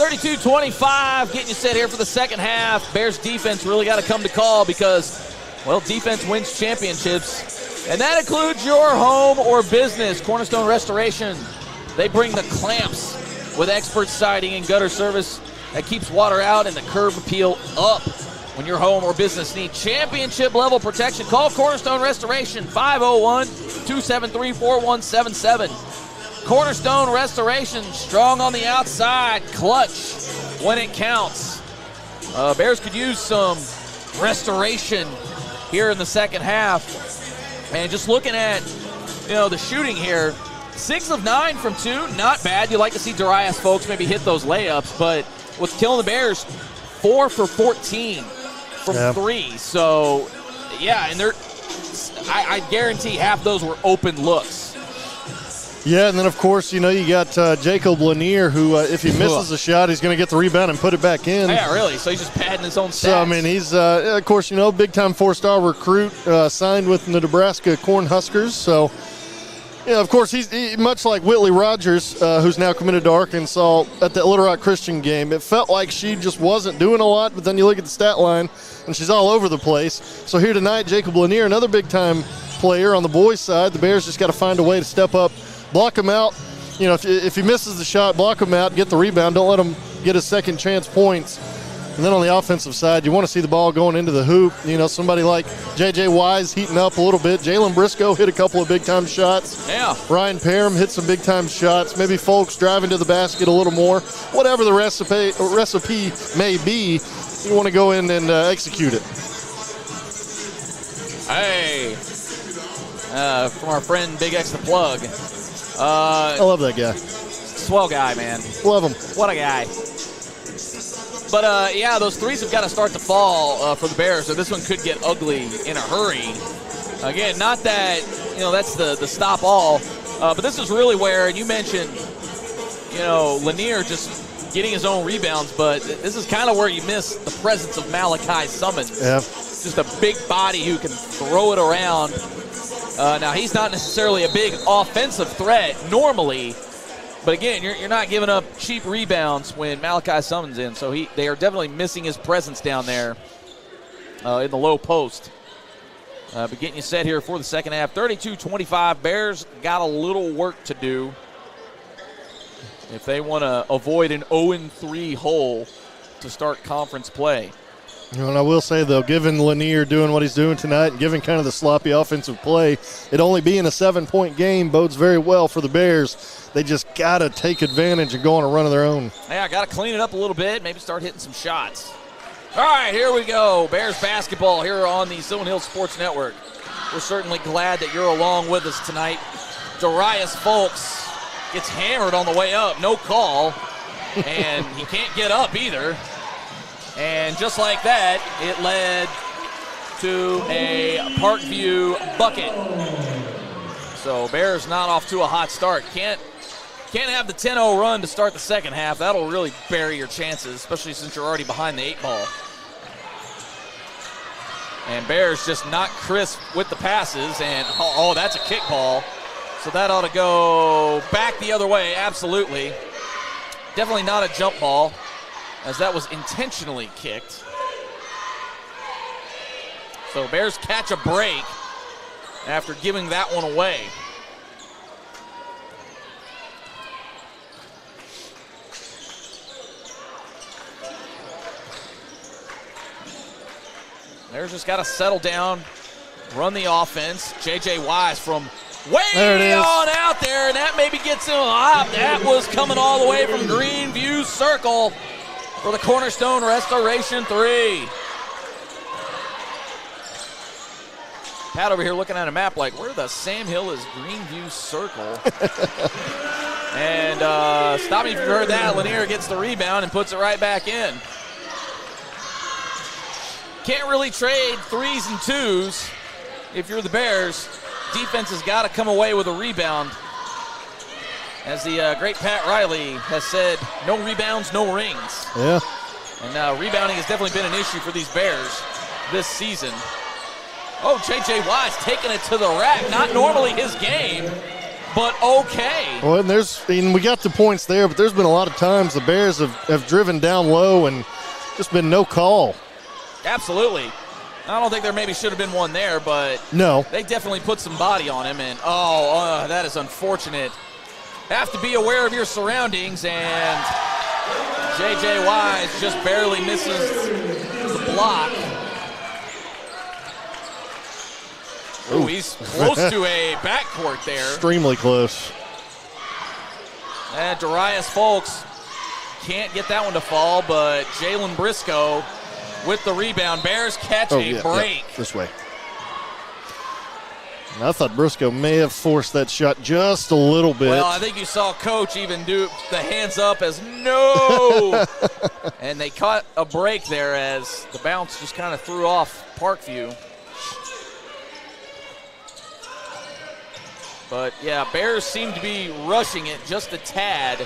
32-25, getting you set here for the second half. Bears defense really got to come to call because, well, defense wins championships. And that includes your home or business. Cornerstone Restoration, they bring the clamps with expert siding and gutter service that keeps water out and the curb appeal up. When your home or business need championship level protection, call Cornerstone Restoration, 501-273-4177. Cornerstone Restoration, strong on the outside, clutch when it counts. Bears could use some restoration here in the second half. And just looking at, the shooting here, 6 of 9 from 2, not bad. You like to see Darius folks maybe hit those layups, but what's killing the Bears, 4 for 14 from 3. So, yeah, and I guarantee half those were open looks. Yeah, and then, of course, you got Jacob Lanier, who, if he misses a shot, he's going to get the rebound and put it back in. Yeah, really. So he's just padding his own stats. So, I mean, he's, of course, big-time 4-star recruit, signed with the Nebraska Cornhuskers. So, of course, he's much like Whitley Rogers, who's now committed to Arkansas at the Little Rock Christian game. It felt like she just wasn't doing a lot, but then you look at the stat line, and she's all over the place. So here tonight, Jacob Lanier, another big-time player on the boys' side. The Bears just got to find a way to step up, block him out. If he misses the shot, block him out, get the rebound. Don't let him get his second chance points. And then on the offensive side, you want to see the ball going into the hoop. Somebody like J.J. Wise heating up a little bit. Jalen Briscoe hit a couple of big-time shots. Yeah. Ryan Parham hit some big-time shots. Maybe folks driving to the basket a little more. Whatever the recipe may be, you want to go in and execute it. Hey, from our friend Big X the Plug. I love that guy. Swell guy, man. Love him. What a guy. But, those threes have got to start to fall for the Bears, so this one could get ugly in a hurry. Again, not that, that's the stop all, but this is really where, and you mentioned, Lanier just getting his own rebounds, but this is kind of where you miss the presence of Malachi Summons. Yeah. Just a big body who can throw it around. Now, he's not necessarily a big offensive threat normally, but again, you're not giving up cheap rebounds when Malachi Summons in, so they are definitely missing his presence down there in the low post. But getting you set here for the second half, 32-25. Bears got a little work to do if they want to avoid an 0-3 hole to start conference play. And I will say, though, given Lanier doing what he's doing tonight and given kind of the sloppy offensive play, it only being a 7-point game bodes very well for the Bears. They just got to take advantage and go on a run of their own. Yeah, got to clean it up a little bit, maybe start hitting some shots. All right, here we go. Bears basketball here on the Sylvan Hills Sports Network. We're certainly glad that you're along with us tonight. Darius Folks gets hammered on the way up, no call, and he can't get up either. And just like that, it led to a Parkview bucket. So Bears not off to a hot start. Can't have the 10-0 run to start the second half. That'll really bury your chances, especially since you're already behind the 8 ball. And Bears just not crisp with the passes. And, that's a kick ball. So that ought to go back the other way, absolutely. Definitely not a jump ball, as that was intentionally kicked. So Bears catch a break after giving that one away. Bears just got to settle down, run the offense. J.J. Wise from way on out there, and that maybe gets him up. That was coming all the way from Greenview Circle for the Cornerstone Restoration 3. Pat over here looking at a map like, where the Sam Hill is Greenview Circle? And stop me if you heard that. Lanier gets the rebound and puts it right back in. Can't really trade 3s and 2s if you're the Bears. Defense has got to come away with a rebound. As the great Pat Riley has said, no rebounds, no rings. Yeah. And rebounding has definitely been an issue for these Bears this season. Oh, J.J. Wise taking it to the rack. Not normally his game. but okay. Well, and we got the points there, but there's been a lot of times the Bears have driven down low and just been no call. Absolutely. I don't think there maybe should have been one there, but no, they definitely put some body on him, and that is unfortunate. Have to be aware of your surroundings, and J.J. Wise just barely misses the block. Ooh, he's close to a backcourt there. Extremely close. And Darius Folks can't get that one to fall, but Jalen Briscoe with the rebound. Bears catch a break. Yeah, this way. And I thought Briscoe may have forced that shot just a little bit. Well, I think you saw Coach even do the hands up as no. And they caught a break there as the bounce just kind of threw off Parkview. But, yeah, Bears seem to be rushing it just a tad.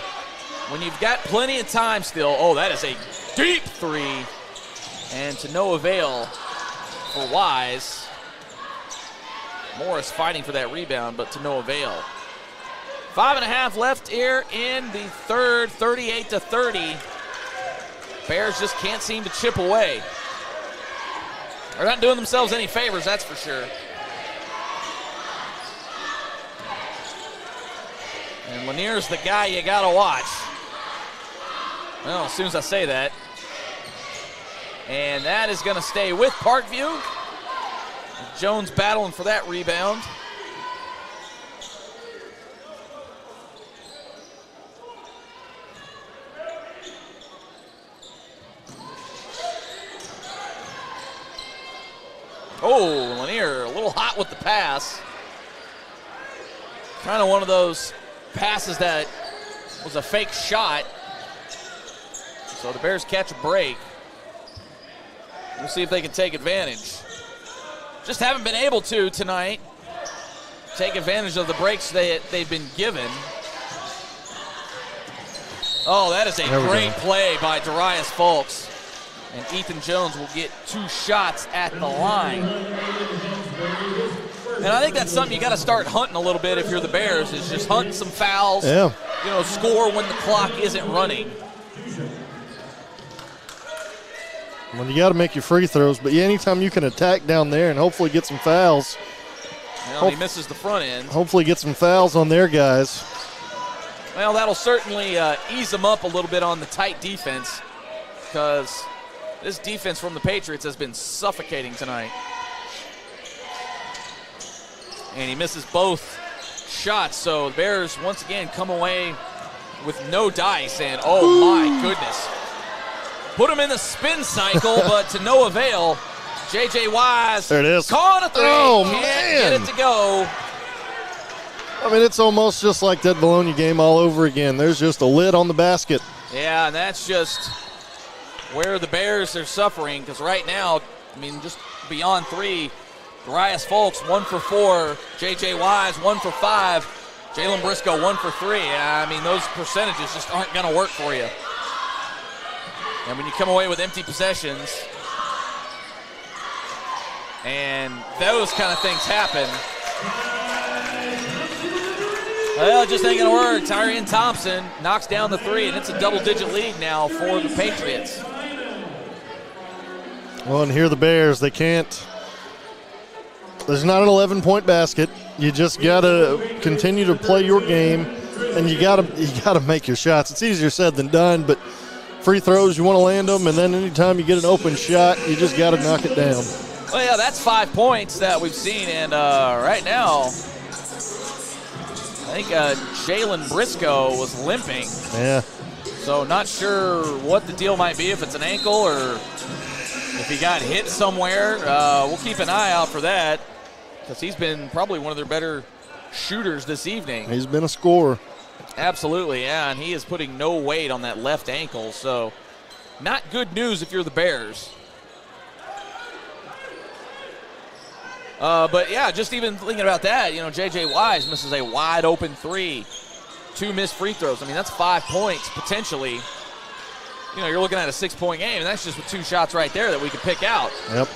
When you've got plenty of time still, that is a deep three. And to no avail for Wise. Morris fighting for that rebound, but to no avail. 5.5 left here in the third, 38-30. Bears just can't seem to chip away. They're not doing themselves any favors, that's for sure. And Lanier's the guy you got to watch. Well, as soon as I say that. And that is going to stay with Parkview. Jones battling for that rebound. Lanier a little hot with the pass. Kind of one of those passes that was a fake shot. So the Bears catch a break. We'll see if they can take advantage. Just haven't been able to tonight take advantage of the breaks they've been given. That is a great play by Darius Folks. And Ethan Jones will get 2 shots at the line. And I think that's something you got to start hunting a little bit if you're the Bears, is just hunting some fouls. Yeah. Score when the clock isn't running. Well, you got to make your free throws, but anytime you can attack down there and hopefully get some fouls. Well, he misses the front end. Hopefully get some fouls on their guys. Well, that'll certainly ease them up a little bit on the tight defense, because this defense from the Patriots has been suffocating tonight. And he misses both shots, so the Bears once again come away with no dice, and my goodness. Put him in the spin cycle, but to no avail. J.J. Wise. There it is. Calling a three. Can't man. get it to go. I mean, it's almost just like that Bologna game all over again. There's just a lid on the basket. Yeah, and that's just where the Bears are suffering, because right now, just beyond 3, Darius Folks 1 for 4, J.J. Wise 1 for 5, Jalen Briscoe 1 for 3. Those percentages just aren't going to work for you. And when you come away with empty possessions and those kind of things happen, well, it just ain't going to work. Tyrion Thompson knocks down the 3, and it's a double-digit lead now for the Patriots. Well, and here the Bears, they can't. There's not an 11-point basket. You just got to continue to play your game, and you got to make your shots. It's easier said than done, but free throws, you want to land them, and then anytime you get an open shot, you just got to knock it down. Well, yeah, that's 5 points that we've seen, and right now, I think Jalen Briscoe was limping. Yeah. So not sure what the deal might be, if it's an ankle or if he got hit somewhere. We'll keep an eye out for that, because he's been probably one of their better shooters this evening. He's been a scorer. Absolutely, yeah, and he is putting no weight on that left ankle, so not good news if you're the Bears. But, yeah, just even thinking about that, J.J. Wise misses a wide-open 3, 2 missed free throws. That's 5 points potentially. You're looking at a 6-point game, and that's just with 2 shots right there that we could pick out. Yep.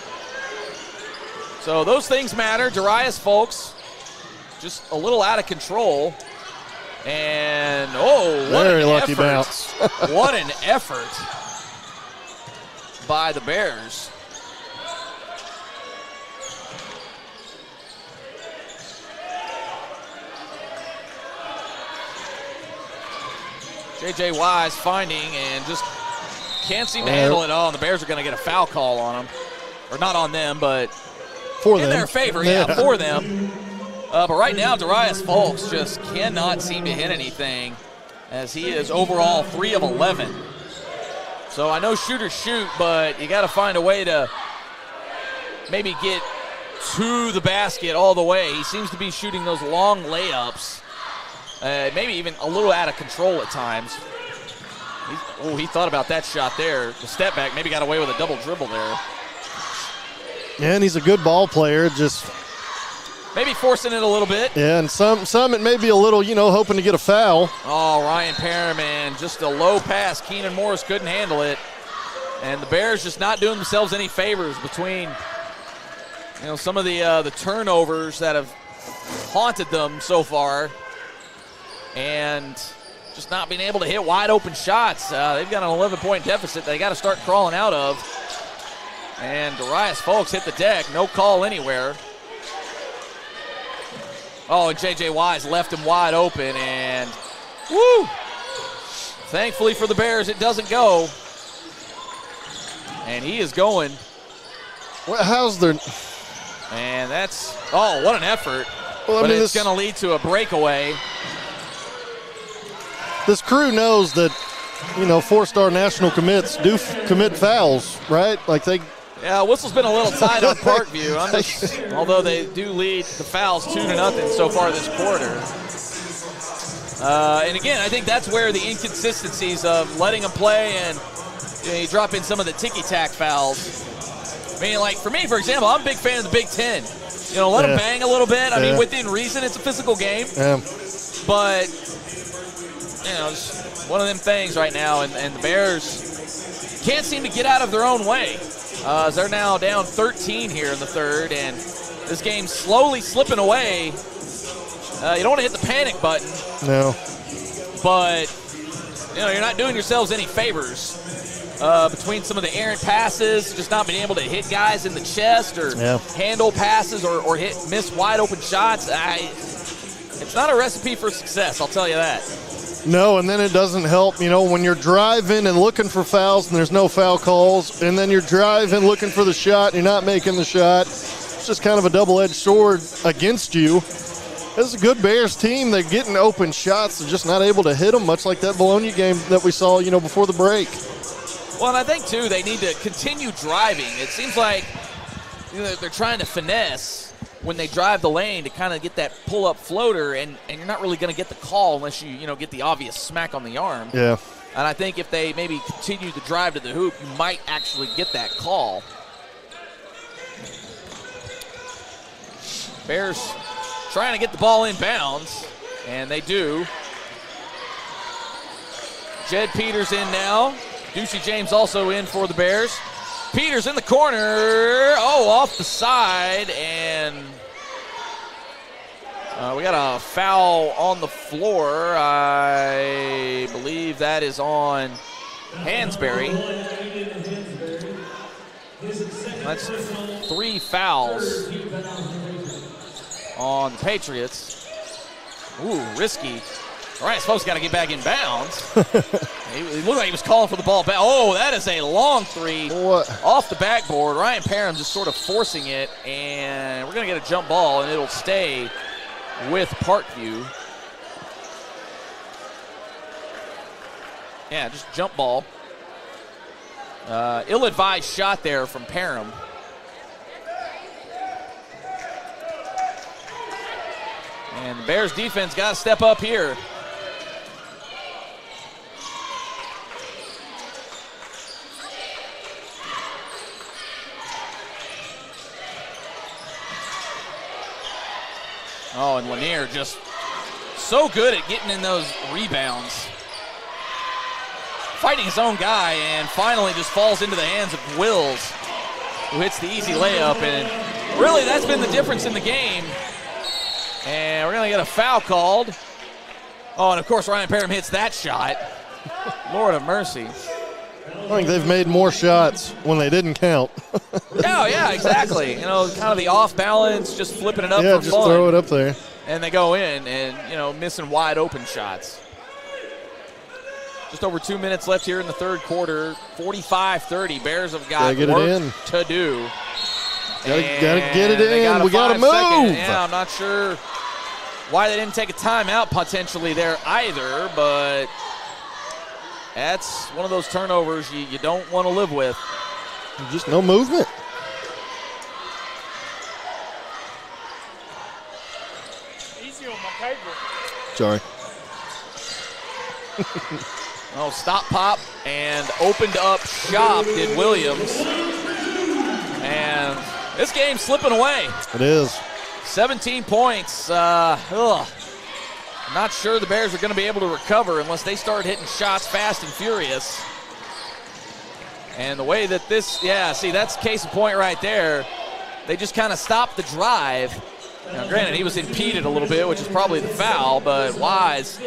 So those things matter. Darius Folks just a little out of control. And, oh, what Very an lucky effort. bounce. What an effort by the Bears. J.J. Wise finding and just can't seem to handle it all. And the Bears are going to get a foul call on them. Or not on them, but For in them. their favor, yeah, for them. But right now, Darius Folks just cannot seem to hit anything as he is overall 3 of 11. So I know shooters shoot, but you got to find a way to maybe get to the basket all the way. He seems to be shooting those long layups, maybe even a little out of control at times. He thought about that shot there. The step back, maybe got away with a double dribble there. Yeah, and he's a good ball player, just maybe forcing it a little bit. yeah, and some it may be a little, hoping to get a foul. Oh, Ryan Perriman, just a low pass. Keenan Morris couldn't handle it. And the Bears just not doing themselves any favors between, some of the turnovers that have haunted them so far and just not being able to hit wide open shots. They've got an 11-point deficit they got to start crawling out of. And Darius Folks hit the deck, no call anywhere. Oh, and J.J. Wise left him wide open, and woo! Thankfully for the Bears, it doesn't go. And he is going. Well, how's their? And that's, what an effort. Well, but it's going to lead to a breakaway. This crew knows that, 4-star national commits do commit fouls, right? Like they. Yeah, whistle's been a little tight on Parkview. Although they do lead the fouls 2-0 so far this quarter. And again, I think that's where the inconsistencies of letting them play and you drop in some of the ticky-tack fouls. I mean, like for me, for example, I'm a big fan of the Big Ten. Let them bang a little bit. I mean, within reason, it's a physical game. Yeah. But, it's one of them things right now, and the Bears can't seem to get out of their own way. As they're now down 13 here in the third, and this game's slowly slipping away. You don't want to hit the panic button. No. But, you're not doing yourselves any favors between some of the errant passes, just not being able to hit guys in the chest or handle passes or miss wide open shots. It's not a recipe for success, I'll tell you that. No, and then it doesn't help, when you're driving and looking for fouls and there's no foul calls, and then you're driving looking for the shot and you're not making the shot. It's just kind of a double-edged sword against you. This is a good Bears team. They're getting open shots. They're just not able to hit them, much like that Bologna game that we saw, before the break. Well, and I think, too, they need to continue driving. It seems like they're trying to finesse when they drive the lane to kind of get that pull-up floater, and you're not really going to get the call unless you get the obvious smack on the arm. Yeah. And I think if they maybe continue to drive to the hoop, you might actually get that call. Bears trying to get the ball in bounds, and they do. Jed Peters in now. Ducey James also in for the Bears. Peters in the corner. Off the side, and we got a foul on the floor. I believe that is on Hansberry. That's 3 fouls on the Patriots. Ooh, risky. All right, Folks got to get back in bounds. He looked like he was calling for the ball back. Oh, that is a long 3 off the backboard. Ryan Parham just sort of forcing it, and we're going to get a jump ball, and it'll stay with Parkview. Yeah, just jump ball. Ill-advised shot there from Parham. And the Bears defense got to step up here. Oh, and Lanier just so good at getting in those rebounds. Fighting his own guy, and finally just falls into the hands of Wills, who hits the easy layup. And really, that's been the difference in the game. And we're going to get a foul called. Oh, and of course Ryan Parham hits that shot. Lord of mercy. I think they've made more shots when they didn't count. Oh, yeah, exactly. You know, kind of the off balance, just flipping it up yeah, for just fun. throw it up there. And they go in and, you know, missing wide open shots. Just over 2 minutes left here in the third quarter. 45-30. Bears have got work to do. Gotta get it in. We gotta move. Yeah, I'm not sure why they didn't take a timeout potentially there either, but that's one of those turnovers you don't want to live with. Just no movement. Easy on my paper. Sorry. Oh, stop pop and opened up shop did Williams. And this game's slipping away. It is. 17 points. Not sure the Bears are going to be able to recover unless they start hitting shots fast and furious. And the way that this, see, that's case in point right there. They just kind of stopped the drive. Now, granted, he was impeded a little bit, which is probably the foul, but Wise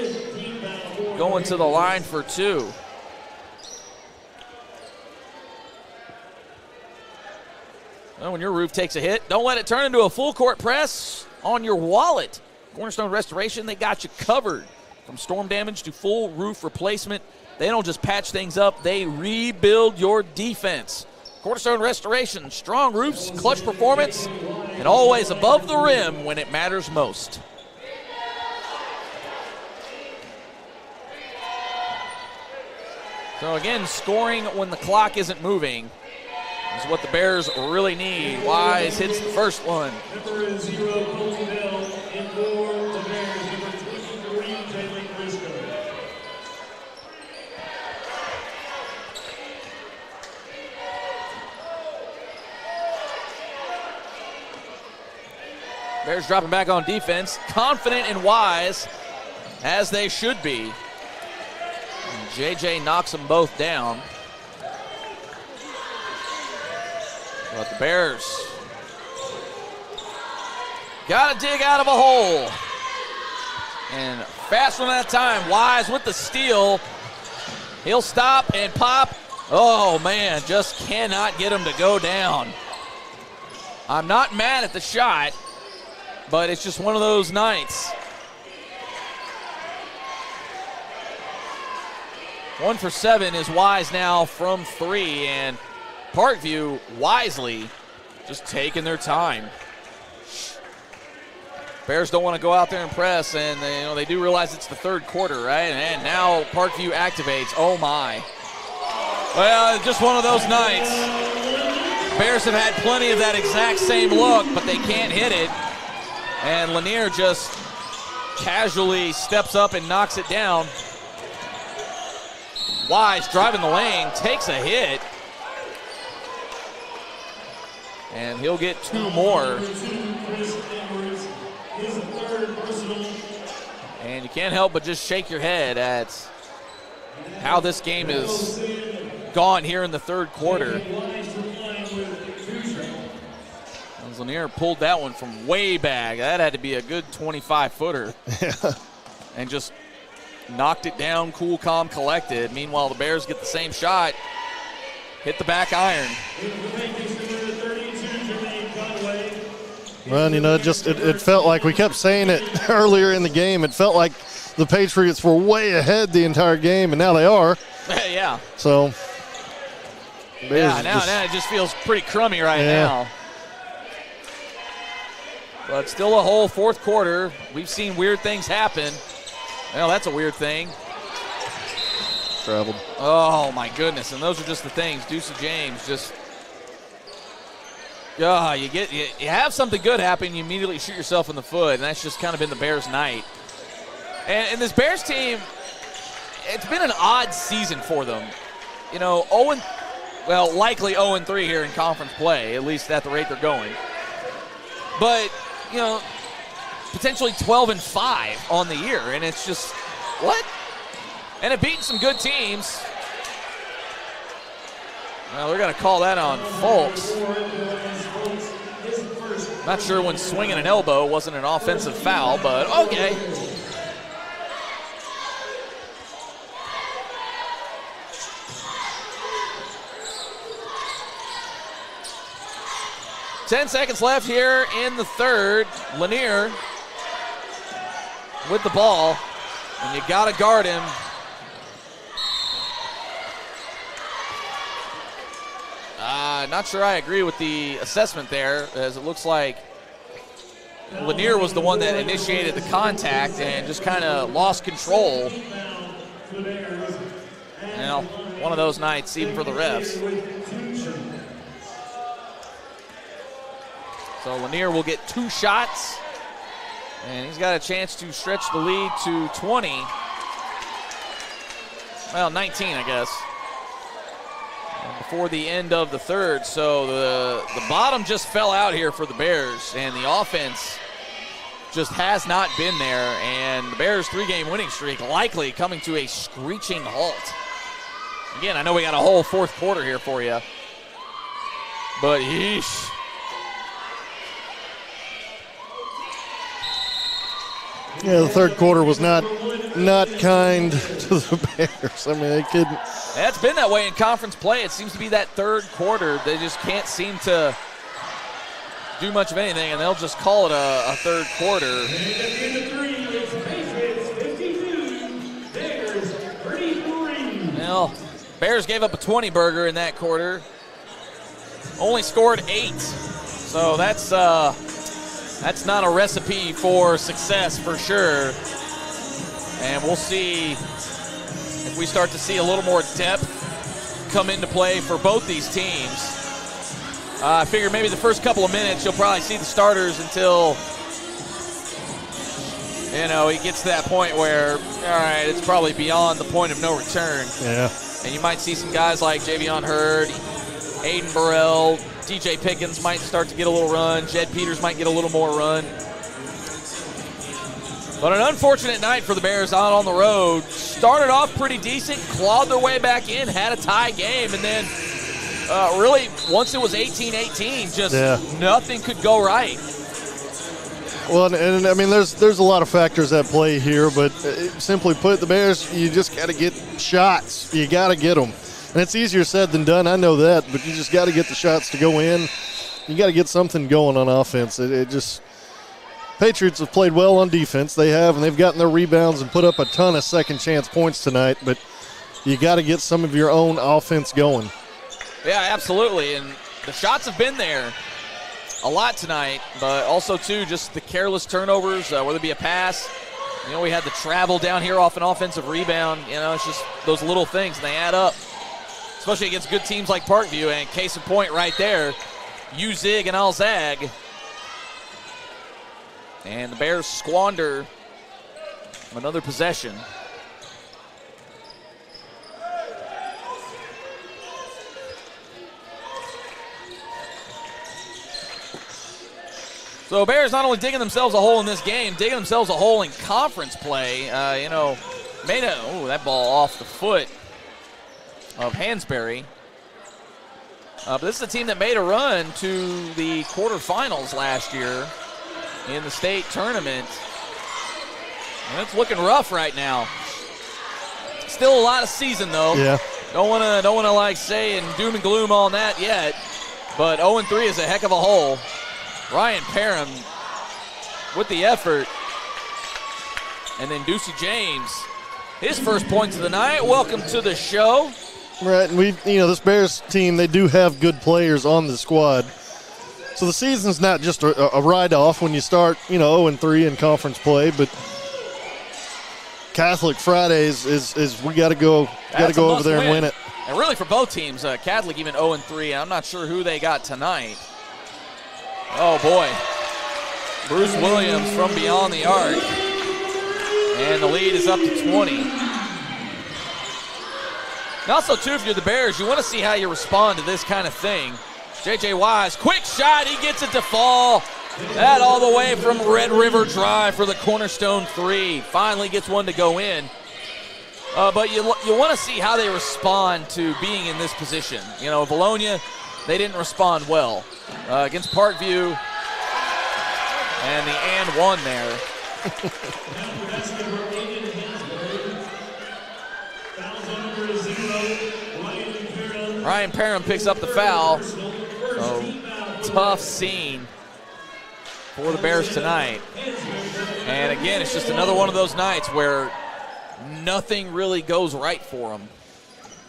going to the line for two. Well, when your roof takes a hit, don't let it turn into a full court press on your wallet. Cornerstone Restoration, they got you covered. From storm damage to full roof replacement, they don't just patch things up, they rebuild your defense. Cornerstone Restoration, strong roofs, clutch performance, and always above the rim when it matters most. So again, scoring when the clock isn't moving is what the Bears really need. Wise hits the first one. Number 0, Colton Bell, and for the Bears, number 23, Jalen Briscoe. Bears dropping back on defense, confident in Wise, as they should be. And JJ knocks them both down. But the Bears got to dig out of a hole. And fast one at a time. Wise with the steal. He'll stop and pop. Oh, man, just cannot get him to go down. I'm not mad at the shot, but it's just one of those nights. 1 for 7 is Wise now from 3, and Parkview wisely just taking their time. Bears don't want to go out there and press, and they do realize it's the third quarter, right? And now Parkview activates. Oh my. Well, just one of those nights. Bears have had plenty of that exact same look, but they can't hit it. And Lanier just casually steps up and knocks it down. Wise driving the lane, takes a hit. And he'll get 2 more. And you can't help but just shake your head at how this game is gone here in the third quarter. Lanier pulled that one from way back. That had to be a good 25-footer. And just knocked it down, cool, calm, collected. Meanwhile, the Bears get the same shot, hit the back iron. Well, it felt like, we kept saying it earlier in the game, it felt like the Patriots were way ahead the entire game, and now they are. Yeah. So, now it just feels pretty crummy now. But still a whole fourth quarter. We've seen weird things happen. Well, that's a weird thing. Traveled. Oh, my goodness. And those are just the things. Deucey James just, you have something good happen, you immediately shoot yourself in the foot, and that's just kind of been the Bears' night. And this Bears team, it's been an odd season for them. Likely 0-3 here in conference play, at least at the rate they're going. But, potentially 12-5 on the year, and it's just, what? And it beaten some good teams. Well, they're going to call that on Folks. Not sure when swinging an elbow wasn't an offensive foul, but okay. Ten seconds left here in the third. Lanier with the ball, and you got to guard him. Not sure I agree with the assessment there, as it looks like Lanier was the one that initiated the contact and just kind of lost control. Well, one of those nights, even for the refs. So Lanier will get 2 shots, and he's got a chance to stretch the lead to 20. Well, 19, I guess, before the end of the third. So the bottom just fell out here for the Bears, and the offense just has not been there, and the Bears' 3-game winning streak likely coming to a screeching halt. Again, I know we got a whole fourth quarter here for you, but yeesh. Yeah, the third quarter was not kind to the Bears. I mean, they couldn't. It's been that way in conference play. It seems to be that third quarter. They just can't seem to do much of anything, and they'll just call it a third quarter. Well, Bears gave up a 20-burger in that quarter. Only scored 8. So that's not a recipe for success for sure. And we'll see if we start to see a little more depth come into play for both these teams. I figure maybe the first couple of minutes you'll probably see the starters until, he gets to that point where, all right, it's probably beyond the point of no return. Yeah. And you might see some guys like Javion Hurd, Aiden Burrell, DJ Pickens might start to get a little run. Jed Peters might get a little more run. But an unfortunate night for the Bears out on the road. Started off pretty decent, clawed their way back in, had a tie game, and then really, once it was 18-18, just nothing could go right. Well, and I mean, there's a lot of factors at play here, but simply put, the Bears, you just got to get shots. You got to get them. And it's easier said than done, I know that, but you just got to get the shots to go in. You got to get something going on offense. Patriots have played well on defense. They have, and they've gotten their rebounds and put up a ton of second-chance points tonight, but you got to get some of your own offense going. Yeah, absolutely, and the shots have been there a lot tonight, but also, too, just the careless turnovers, whether it be a pass. We had the travel down here off an offensive rebound. It's just those little things, and they add up, especially against good teams like Parkview. And case in point right there, U-Zig and Al-Zag. And the Bears squander another possession. So Bears not only digging themselves a hole in this game, digging themselves a hole in conference play. That ball off the foot of Hansberry. But this is a team that made a run to the quarterfinals last year in the state tournament. And it's looking rough right now. Still a lot of season though. Yeah. Don't wanna say and doom and gloom on that yet. But 0-3 is a heck of a hole. Ryan Parham with the effort. And then Ducey James, his first points of the night. Welcome to the show. Right, and this Bears team, they do have good players on the squad. So the season's not just a write-off when you start, 0-3 in conference play, but Catholic Fridays is we got to go over there and win it. And really for both teams, Catholic even 0-3. I'm not sure who they got tonight. Oh boy, Bruce Williams from beyond the arc, and the lead is up to 20. And also, too, if you're the Bears, you want to see how you respond to this kind of thing. J.J. Wise, quick shot, he gets it to fall. That all the way from Red River Drive for the cornerstone 3. Finally gets one to go in. But you want to see how they respond to being in this position. Bologna, they didn't respond well. Against Parkview, And the and one there. Ryan Parham picks up the foul. So tough scene for the Bears tonight. And again, it's just another one of those nights where nothing really goes right for them.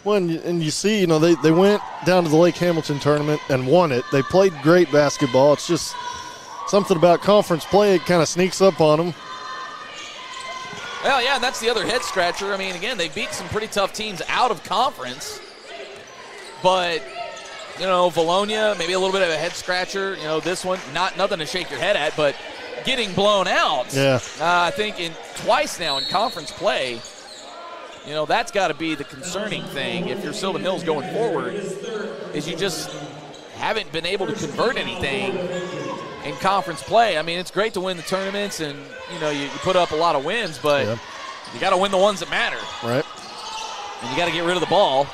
Well, and you see, they went down to the Lake Hamilton tournament and won it. They played great basketball. It's just something about conference play. It kind of sneaks up on them. Well, yeah, and that's the other head scratcher. I mean, again, they beat some pretty tough teams out of conference. But, Valonia, maybe a little bit of a head scratcher. This one, nothing to shake your head at, but getting blown out. Yeah. I think twice now in conference play, that's got to be the concerning thing if you're Sylvan Hills going forward, is you just haven't been able to convert anything in conference play. I mean, it's great to win the tournaments and, you put up a lot of wins, but you got to win the ones that matter. Right. And you got to get rid of the ball.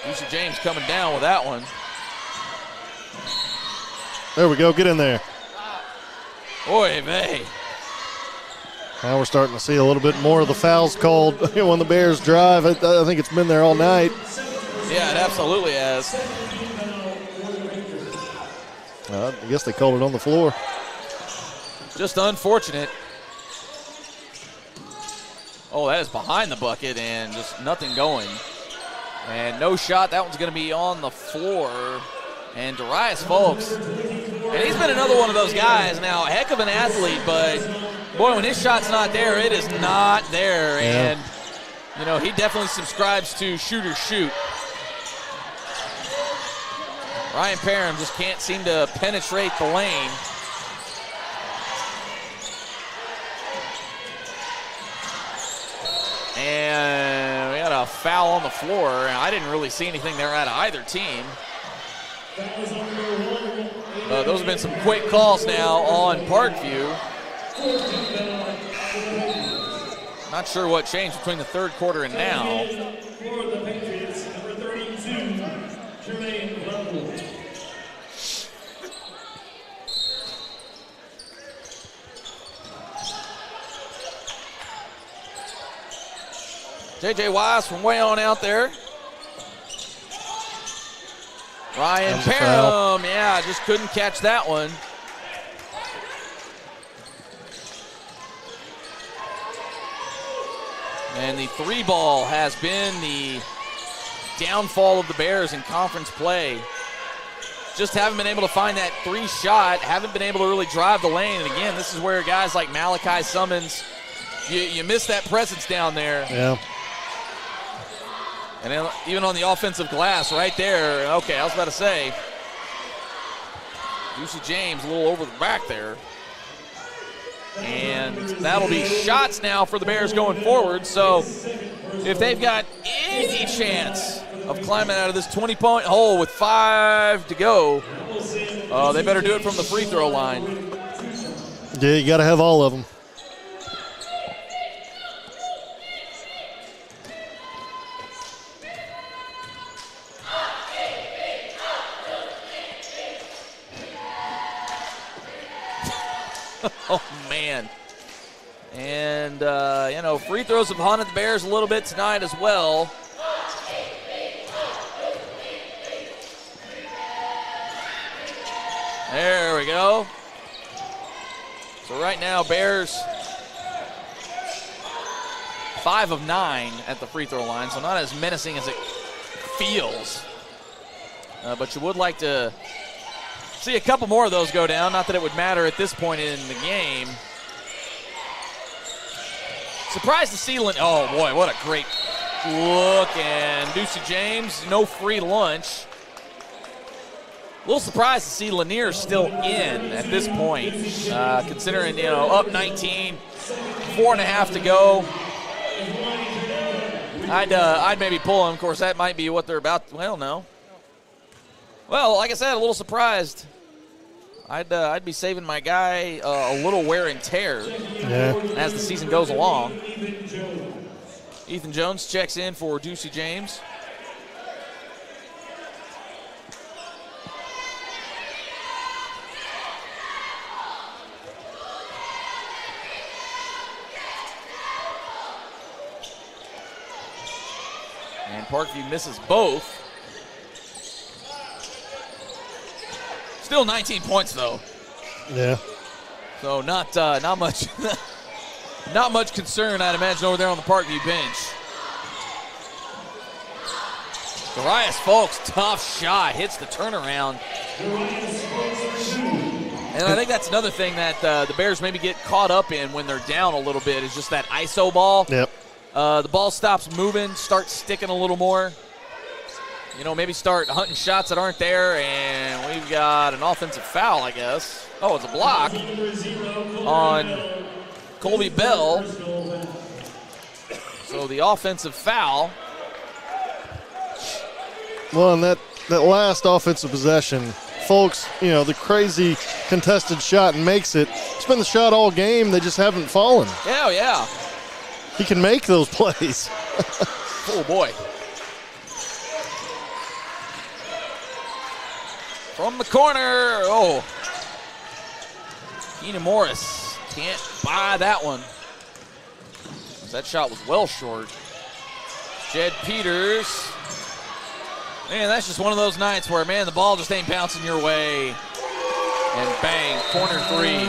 Lucy James coming down with that one. There we go. Get in there. Oy vey. Now we're starting to see a little bit more of the fouls called when the Bears drive. I think it's been there all night. Yeah, it absolutely has. I guess they called it on the floor. Just unfortunate. Oh, that is behind the bucket and just nothing going. And no shot. That one's going to be on the floor. And Darius Folks, and he's been another one of those guys. Now, a heck of an athlete, but boy, when his shot's not there, it is not there. Yeah. And, he definitely subscribes to shoot or shoot. Ryan Parham just can't seem to penetrate the lane. And we had a foul on the floor. I didn't really see anything there out of either team. Those have been some quick calls now on Parkview. Not sure what changed between the third quarter and now. For the Patriots, number 32, Jermaine Lovell. J.J. Wise from way on out there. Ryan Parham, just couldn't catch that one. And the three ball has been the downfall of the Bears in conference play. Just haven't been able to find that three shot, haven't been able to really drive the lane. And again, this is where guys like Malachi Summons, you miss that presence down there. Yeah. And then even on the offensive glass right there, okay, I was about to say, Lucy James a little over the back there. And that'll be shots now for the Bears going forward. So if they've got any chance of climbing out of this 20-point hole with 5 to go, they better do it from the free throw line. Yeah, you got to have all of them. Oh, man. And, free throws have haunted the Bears a little bit tonight as well. There we go. So right now, Bears 5 of 9 at the free throw line, so not as menacing as it feels. But you would like to see a couple more of those go down. Not that it would matter at this point in the game. Surprised to see oh boy, what a great look. And Ducey James, no free lunch. A little surprised to see Lanier still in at this point, considering, up 19, 4.5 to go. I'd maybe pull him. Of course, that might be what they're about. Well, no. Well, like I said, a little surprised. I'd be saving my guy a little wear and tear as the season goes along. Ethan Jones checks in for Ducey James. Parkview misses both. Still 19 points though. Yeah. So not much not much concern, I'd imagine, over there on the Parkview bench. Darius Folks, tough shot, hits the turnaround. And I think that's another thing that the Bears maybe get caught up in when they're down a little bit is just that ISO ball. Yep. The ball stops moving, starts sticking a little more. You know, maybe start hunting shots that aren't there, and we've got an offensive foul, I guess. Oh, it's a block on Colby Bell. So the offensive foul. Well, and that last offensive possession, folks, you know, the crazy contested shot and makes it. It's been the shot all game. They just haven't fallen. Yeah, yeah. He can make those plays. Oh, boy. From the corner. Oh. Keenan Morris can't buy that one. That shot was well short. Jed Peters. Man, that's just one of those nights where, man, the ball just ain't bouncing your way. And bang, corner three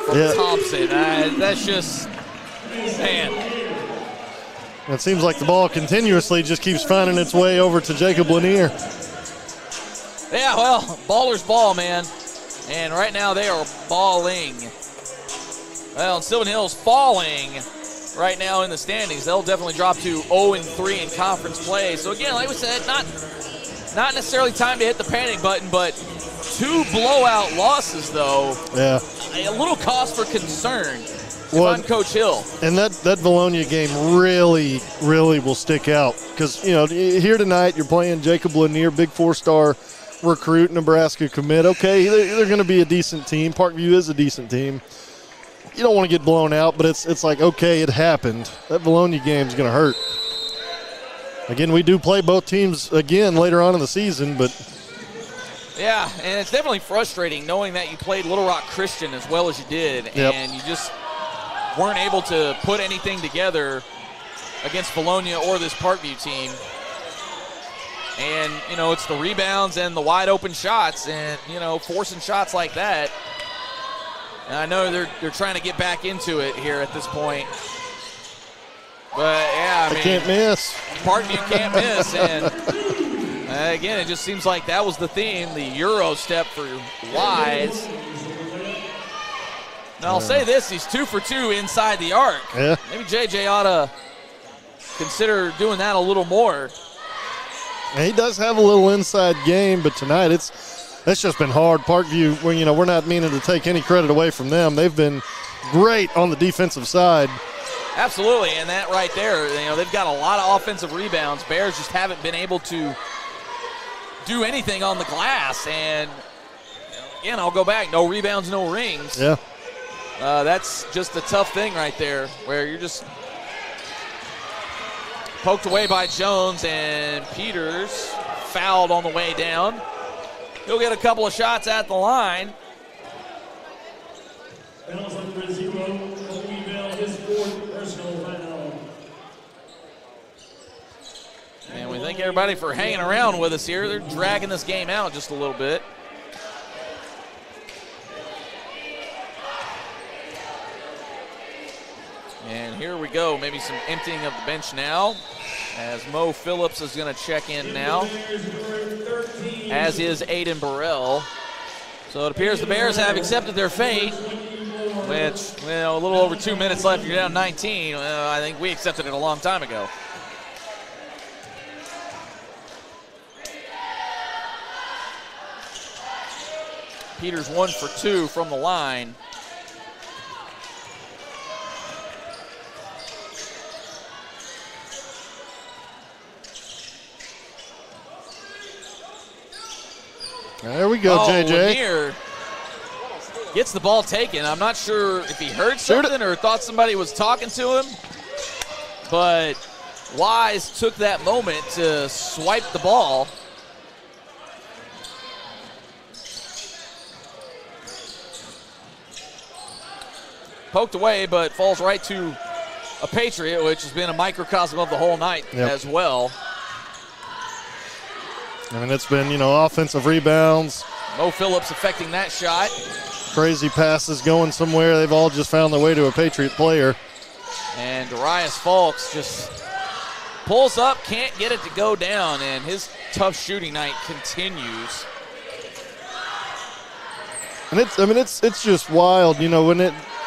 from Thompson. That's just, man. It seems like the ball continuously just keeps finding its way over to Jacob Lanier. Yeah, well, baller's ball, man. And right now they are balling. Well, Sylvan Hill's falling right now in the standings. They'll definitely drop to 0-3 in conference play. So again, like we said, not necessarily time to hit the panic button, but 2 blowout losses though. Yeah. A little cause for concern if Well, I'm Coach Hill. And that Valonia game really, really will stick out because, you know, here tonight you're playing Jacob Lanier, big 4-star recruit, Nebraska commit. Okay, they're going to be a decent team. Parkview is a decent team. You don't want to get blown out, but it's like, okay, it happened. That Valonia game is going to hurt. Again, we do play both teams again later on in the season, but. Yeah, and it's definitely frustrating knowing that you played Little Rock Christian as well as you did, and you just weren't able to put anything together against Valonia or this Parkview team. And, you know, it's the rebounds and the wide open shots and, you know, forcing shots like that. And I know they're trying to get back into it here at this point. But, yeah, I mean, can't miss. Parkview can't miss. And, again, it just seems like that was the theme, the Euro step for Wise. Now, I'll say this, he's 2 for 2 inside the arc. Yeah. Maybe JJ ought to consider doing that a little more. And he does have a little inside game, but tonight it's just been hard. Parkview, well, you know, we're not meaning to take any credit away from them. They've been great on the defensive side. Absolutely, and that right there, you know, they've got a lot of offensive rebounds. Bears just haven't been able to do anything on the glass. And, you know, again, I'll go back. No rebounds, no rings. Yeah. That's just a tough thing right there where you're just poked away by Jones, and Peters fouled on the way down. He'll get a couple of shots at the line. Fouls number 0, Colby Bell, his 4th personal foul. And we thank everybody for hanging around with us here. They're dragging this game out just a little bit. And here we go, maybe some emptying of the bench now, as Mo Phillips is going to check in now, as is Aiden Burrell. So it appears the Bears have accepted their fate, which, well, a little over 2 minutes left, you're down 19. I think we accepted it a long time ago. Peters 1 for 2 from the line. There we go, JJ. Lanier gets the ball taken. I'm not sure if he heard something or thought somebody was talking to him, but Wise took that moment to swipe the ball. Poked away, but falls right to a Patriot, which has been a microcosm of the whole night as well. I mean, it's been, offensive rebounds. Mo Phillips affecting that shot. Crazy passes going somewhere. They've all just found their way to a Patriot player. And Darius Fulks just pulls up, can't get it to go down, and his tough shooting night continues. And it's just wild, when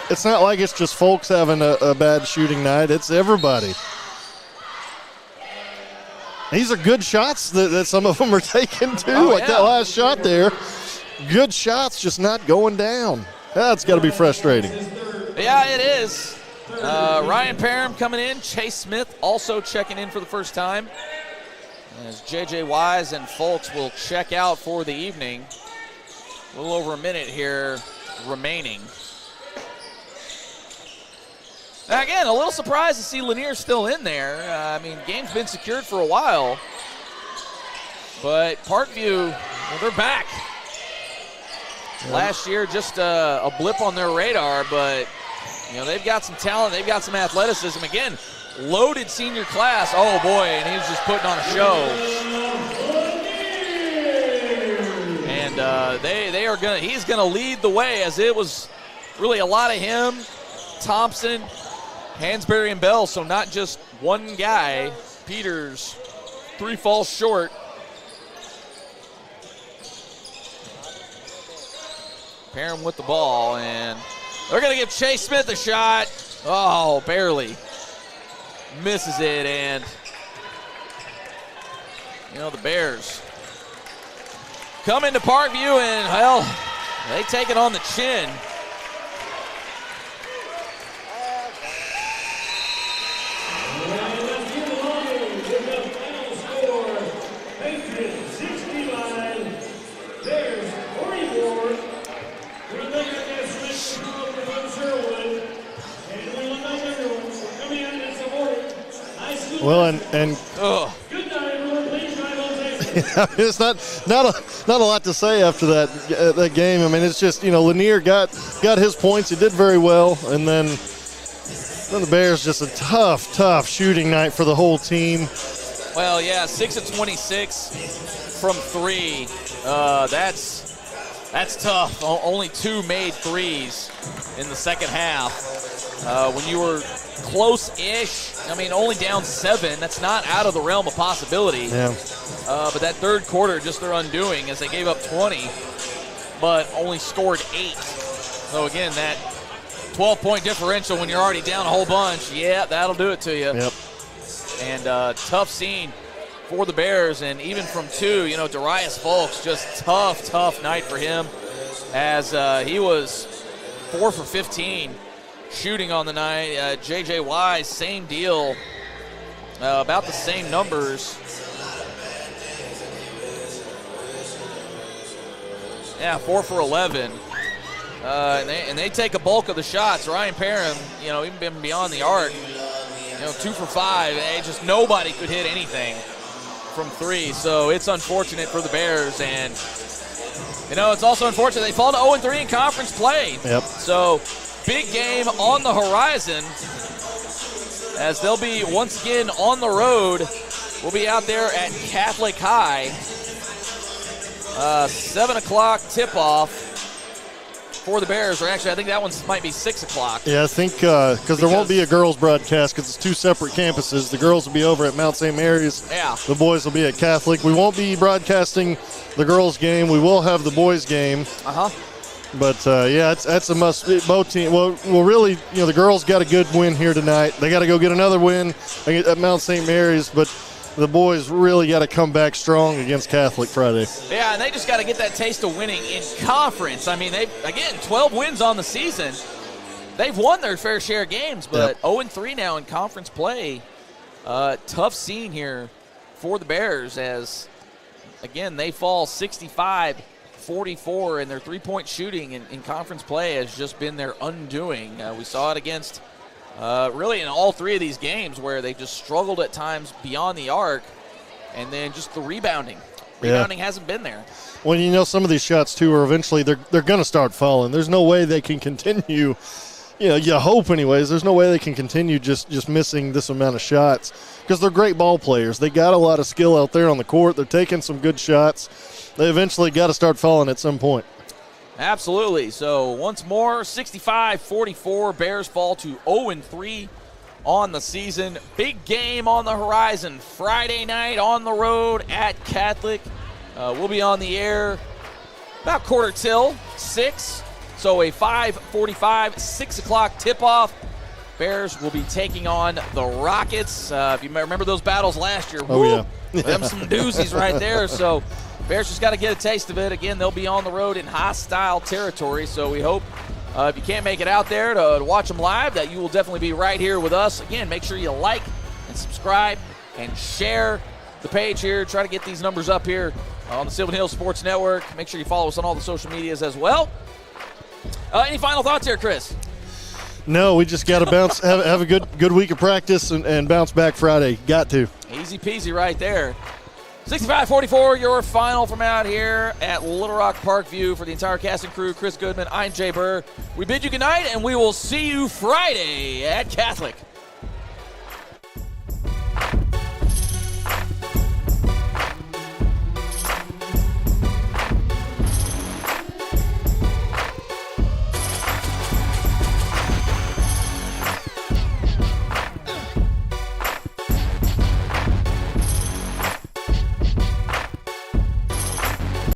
it's not like it's just Fulks having a bad shooting night. It's everybody. These are good shots that some of them are taking, too. That last shot there. Good shots, just not going down. That's got to be frustrating. Yeah, it is. Ryan Parham coming in. Chase Smith also checking in for the first time. As J.J. Wise and Fulks will check out for the evening. A little over a minute here remaining. Now again, a little surprised to see Lanier still in there. Game's been secured for a while. But Parkview, they're back. Last year, just a blip on their radar, but they've got some talent, they've got some athleticism. Again, loaded senior class. Oh boy, and he's just putting on a show. And he's gonna lead the way, as it was really a lot of him, Thompson, Hansberry, and Bell. So not just one guy. Peters, 3 falls short. Parham with the ball, and they're going to give Chase Smith a shot. Oh, barely. Misses it, and, the Bears come into Parkview, and, they take it on the chin. Well, and it's not a lot to say after that game. It's just Lanier got his points. He did very well, and then the Bears just a tough shooting night for the whole team. Well, yeah, 6 of 26 from 3. That's tough. Only 2 made threes in the second half. When you were close-ish, only down 7. That's not out of the realm of possibility. Yeah. But that third quarter, just their undoing, as they gave up 20, but only scored 8. So again, that 12-point differential when you're already down a whole bunch, that'll do it to you. Yep. And tough scene for the Bears, and even from 2, Darius Fulks, just tough night for him, as he was 4 for 15 shooting on the night. J.J. Wise, same deal, about the same numbers. Yeah, 4 for 11. And they take a bulk of the shots. Ryan Parham, even been beyond the arc, 2 for 5. Just nobody could hit anything from 3. So it's unfortunate for the Bears. And, it's also unfortunate they fall to 0-3 in conference play. Yep. So big game on the horizon, as they'll be once again on the road. We'll be out there at Catholic High. 7 o'clock tip-off for the Bears, or actually I think that one might be 6 o'clock. Yeah, I think because there won't be a girls broadcast because it's 2 separate campuses. The girls will be over at Mount St. Mary's. Yeah. The boys will be at Catholic. We won't be broadcasting the girls' game. We will have the boys' game. Uh-huh. But, that's a must. Both teams. Well, really, the girls got a good win here tonight. They got to go get another win at Mount St. Mary's, but the boys really got to come back strong against Catholic Friday. Yeah, and they just got to get that taste of winning in conference. They've, again, 12 wins on the season. They've won their fair share of games, but 0-3 now in conference play. Tough scene here for the Bears, as, again, they fall 65-44, and their three-point shooting in conference play has just been their undoing. We saw it against really in all 3 of these games, where they just struggled at times beyond the arc, and then just the rebounding. Rebounding hasn't been there. Well, some of these shots, too, are eventually they're going to start falling. There's no way they can continue you hope anyways. There's no way they can continue just missing this amount of shots because they're great ball players. They got a lot of skill out there on the court. They're taking some good shots. They eventually got to start falling at some point. Absolutely. So once more, 65-44. Bears fall to 0-3 on the season. Big game on the horizon. Friday night on the road at Catholic. We'll be on the air about quarter till 6. So a 5:45, 6 o'clock tip-off. Bears will be taking on the Rockets. If you remember those battles last year, yeah. them some doozies right there. So Bears just got to get a taste of it. Again, they'll be on the road in hostile territory. So we hope if you can't make it out there to watch them live, that you will definitely be right here with us. Again, make sure you like and subscribe and share the page here. Try to get these numbers up here on the Sylvan Hills Sports Network. Make sure you follow us on all the social medias as well. Any final thoughts here, Chris? No, we just got to bounce, have a good week of practice and bounce back Friday. Got to. Easy peasy right there. 65-44, your final from out here at Little Rock Parkview. For the entire cast and crew, Chris Goodman, I'm Jay Burr. We bid you good night, and we will see you Friday at Catholic.